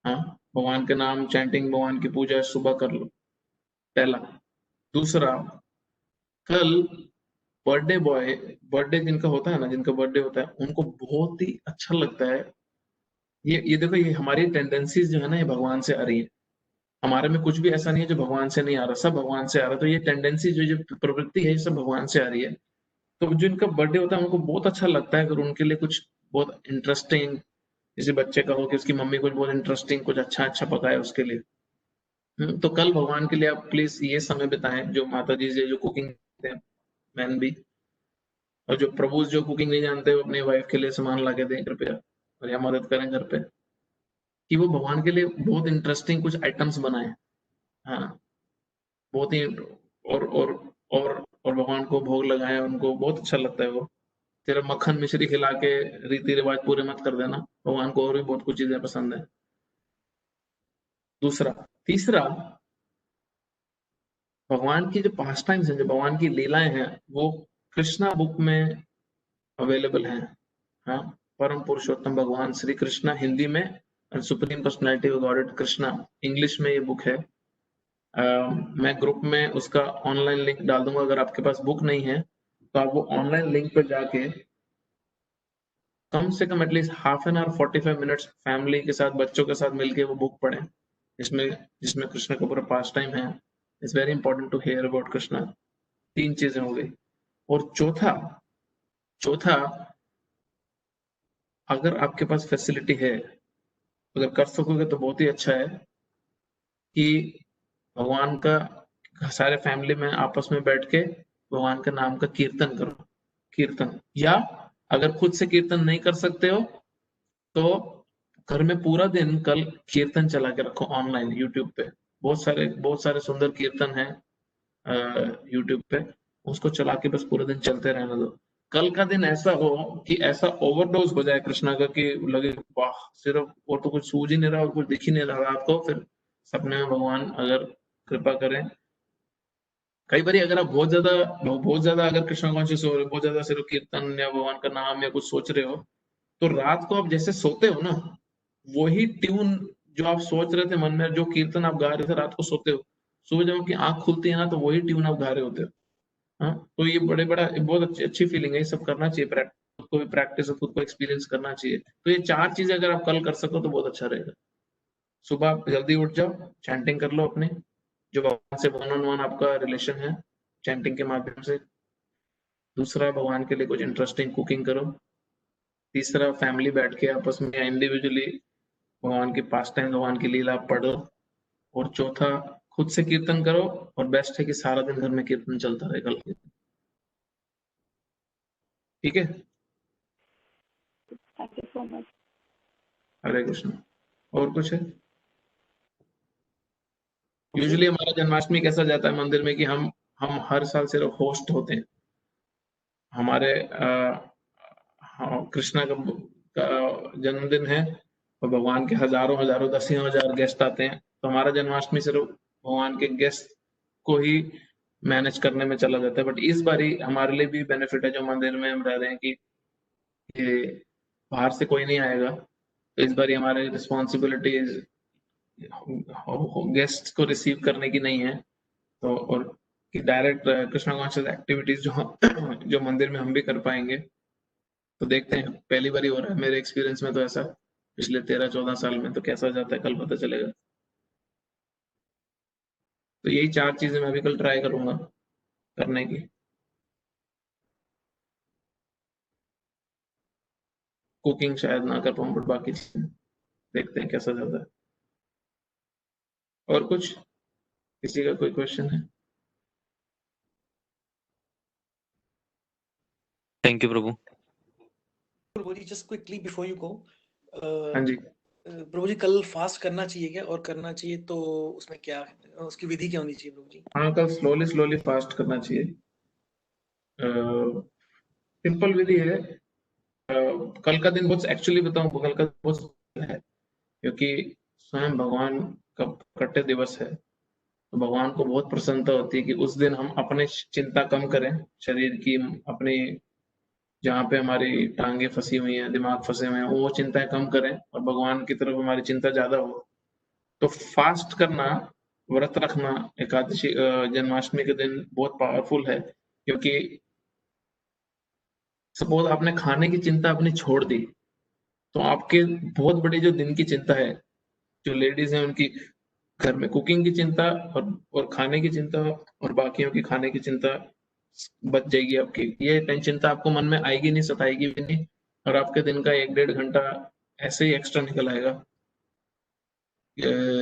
हाँ, भगवान के नाम चैंटिंग, भगवान की पूजा सुबह कर लो, पहला। दूसरा, कल बर्थडे जिनका होता है ना, जिनका बर्थडे होता है, उनको बहुत ही अच्छा लगता है। ये देखो, ये हमारी टेंडेंसीज जो है ना, ये भगवान से आ रही है। हमारे में कुछ भी ऐसा नहीं है जो भगवान से नहीं आ रहा, सब भगवान से आ रहा है। तो ये टेंडेंसी जो प्रवृत्ति है, ये सब भगवान से आ रही है। तो जो इनका बर्थडे होता है, उनको बहुत अच्छा लगता है अगर उनके लिए कुछ बहुत इंटरेस्टिंग, किसी बच्चे का हो कि उसकी मम्मी कुछ बहुत इंटरेस्टिंग, कुछ अच्छा अच्छा पकाए उसके लिए। तो कल भगवान के लिए आप प्लीज ये समय बिताएं, जो माता जी से जो कुकिंग मैन भी, और जो प्रभु जो कुकिंग नहीं जानते, वो अपनी वाइफ के लिए सामान ला के दें कृपया, और या मदद करें घर पे, कि वो भगवान के लिए बहुत इंटरेस्टिंग कुछ आइटम्स बनाए। हाँ, बहुत ही, और भगवान को भोग लगाए, उनको बहुत अच्छा लगता है वो। सिर्फ मक्खन मिश्री खिला के रीति रिवाज पूरे मत कर देना, भगवान को और भी बहुत कुछ चीजें पसंद है। दूसरा, तीसरा, भगवान की जो पास टाइम्स है, जो भगवान की लीलाएं हैं, वो कृष्णा बुक में अवेलेबल है। हाँ, परम पुरुषोत्तम भगवान श्री कृष्णा हिंदी में, और supreme personality of God Krishna English में ये बुक है। मैं ग्रुप में उसका ऑनलाइन लिंक डाल दूंगा, अगर आपके पास बुक नहीं है तो आप वो ऑनलाइन लिंक पर जाके कम से कम at least half an hour 45 minutes family के साथ, बच्चों के साथ मिलके वो बुक पढ़ें, जिसमें कृष्ण का पूरा पास टाइम है। It's very important to hear about Krishna. 3 चीजें हो गई। और चौथा, अगर आपके पास फैसिलिटी है, अगर कर सकोगे तो बहुत ही अच्छा है कि भगवान का सारे फैमिली में आपस में बैठ के भगवान का नाम का कीर्तन करो। कीर्तन, या अगर खुद से कीर्तन नहीं कर सकते हो तो घर में पूरा दिन कल कीर्तन चला के रखो ऑनलाइन यूट्यूब पे। बहुत सारे सुंदर कीर्तन है यूट्यूब पे, उसको चला के बस पूरे दिन चलते रहने दो। कल का दिन ऐसा हो कि ऐसा ओवरडोज हो जाए कृष्णा का कि लगे वाह, सिर्फ और तो कुछ सूझ ही नहीं रहा और कुछ दिख ही नहीं रहा रात को। फिर सपने में भगवान अगर कृपा करें, कई बार अगर आप बहुत ज्यादा अगर कृष्णा कॉन्शियस हो रहे हो, बहुत ज्यादा सिर्फ कीर्तन या भगवान का नाम या कुछ सोच रहे हो, तो रात को आप जैसे सोते हो ना, वही ट्यून जो आप सोच रहे थे मन में, जो कीर्तन आप गा रहे थे रात को सोते हो, सुबह जब आपकी आंख खुलती है ना, तो वही ट्यून आप गा रहे होते हो। हाँ, तो ये बहुत अच्छी फीलिंग है, ये सब करना चाहिए खुद को भी प्रैक्टिस और खुद को एक्सपीरियंस करना चाहिए। तो ये 4 चीज़ें अगर आप कल कर सको तो बहुत अच्छा रहेगा। सुबह जल्दी उठ जाओ, चैंटिंग कर लो अपने, जो भगवान से वन ऑन वन आपका रिलेशन है, चैंटिंग के माध्यम से। दूसरा, भगवान के लिए कुछ इंटरेस्टिंग कुकिंग करो। तीसरा, फैमिली बैठ के आपस में या इंडिविजुअली भगवान के पास टाइम, भगवान की लीला पढ़ो। और चौथा, खुद से कीर्तन करो, और बेस्ट है कि सारा दिन घर में कीर्तन चलता रहे कल के दिन। ठीक है? Thank you so much. Hare Krishna. और कुछ है? जी। यूजुअली हमारा जन्माष्टमी कैसा जाता है मंदिर में कि हम हर साल सिर्फ होस्ट होते हैं। हमारे कृष्णा का जन्मदिन है और भगवान के हजारों दसियों हजार गेस्ट आते हैं, तो हमारा जन्माष्टमी सिर्फ भगवान के गेस्ट को ही मैनेज करने में चला जाता है। बट इस बारी हमारे लिए भी बेनिफिट है जो मंदिर में हम रह रहे हैं कि ये बाहर से कोई नहीं आएगा, तो इस बारी हमारी रिस्पॉन्सिबिलिटीज गेस्ट को रिसीव करने की नहीं है। तो और कि डायरेक्ट कृष्णा कॉन्शियस एक्टिविटीज जो मंदिर में हम भी कर पाएंगे। तो देखते हैं, पहली बार ही हो रहा है मेरे एक्सपीरियंस में, तो ऐसा पिछले 13-14 साल में, तो कैसा जाता है कल पता चलेगा। तो यही 4 चीजें मैं भी कल ट्राई करूंगा करने की। कुकिंग शायद ना कर पाऊँ, बट बाकी चीजें देखते हैं कैसा जाता है। और कुछ किसी का कोई क्वेश्चन है? थैंक यू प्रभु। प्रभु जी, just quickly before you go, हाँ जी। प्रभु जी, कल फास्ट करना चाहिए क्या? और करना चाहिए तो उसमें क्या, उसकी विधि क्या होनी चाहिए प्रभु जी? हाँ, कल स्लोली फास्ट करना चाहिए। सिंपल विधि है। कल का दिन बहुत, एक्चुअली बताऊं, कल का दिन बहुत special है क्योंकि स्वयं भगवान का प्रकट दिवस है। तो भगवान को बहुत प्रसन्नता होती है कि उस दिन हम अपने चिंता कम करें, शरीर की, अपनी जहाँ पे हमारी टांगे फंसी हुई हैं, दिमाग फंसे हुए हैं, वो चिंताएं कम करें और भगवान की तरफ हमारी चिंता ज्यादा हो। तो फास्ट करना, व्रत रखना एकादशी जन्माष्टमी के दिन बहुत पावरफुल है, क्योंकि सपोज आपने खाने की चिंता अपनी छोड़ दी, तो आपके बहुत बड़ी जो दिन की चिंता है, जो लेडीज हैं उनकी घर में कुकिंग की चिंता और खाने की चिंता और बाकियों की खाने की चिंता बच जाएगी आपकी। ये चिंता आपको मन में आएगी नहीं, सताएगी भी नहीं, और आपके दिन का 1-1.5 घंटा ऐसे ही एक्स्ट्रा निकल आएगा,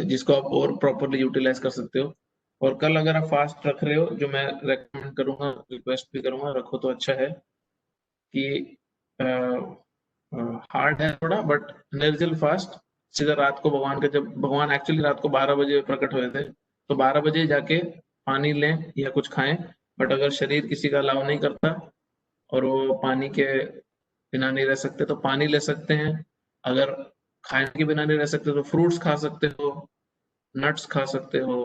जिसको आप और प्रॉपरली यूटिलाइज कर सकते हो। और कल अगर आप फास्ट रख रहे हो, जो मैं रेकमेंड करूंगा, रिक्वेस्ट भी करूंगा, रखो तो अच्छा है कि हार्ड है थोड़ा, बट निर्जल फास्ट। सीधा रात को भगवान का, जब भगवान एक्चुअली रात को 12 बजे प्रकट हुए थे, तो 12 बजे जाके पानी लें या कुछ खाएं। बट अगर शरीर किसी का अलाउ नहीं करता और वो पानी के बिना नहीं रह सकते, तो पानी ले सकते हैं। अगर खाने के बिना नहीं रह सकते तो फ्रूट्स खा सकते हो, नट्स खा सकते हो।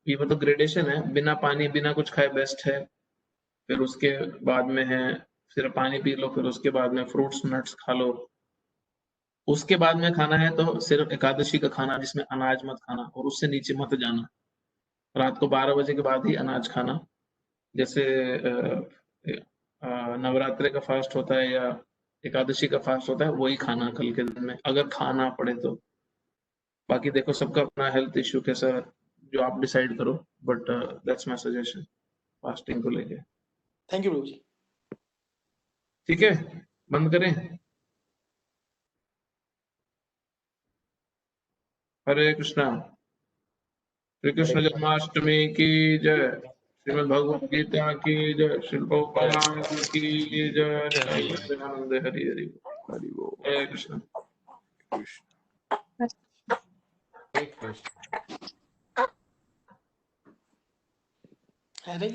ये मतलब ग्रेडेशन है, बिना पानी बिना कुछ खाए बेस्ट है। फिर उसके बाद में है, सिर्फ पानी पी लो, फिर उसके बाद में फ्रूट्स नट्स खा लो। उसके बाद में खाना है तो सिर्फ एकादशी का खाना, जिसमें अनाज मत खाना और उससे नीचे मत जाना। रात को 12 बजे के बाद ही अनाज खाना। जैसे नवरात्रे का फास्ट होता है या एकादशी का फास्ट होता है, वही खाना कल के दिन में, अगर खाना पड़े तो। बाकी देखो, सबका अपना हेल्थ इश्यू कैसा है, जो आप डिसाइड करो, but that's my suggestion fasting को लेके। थैंक यू प्रभु जी। ठीक है, बंद करें। हरे कृष्णा। श्री कृष्ण जन्माष्टमी की जय। श्रीमद् भगवत गीता की जय। श्री प्रभुपाद की जय। सच्चिदानंद हरि हरि हरि बोल। हरे कृष्ण। हरे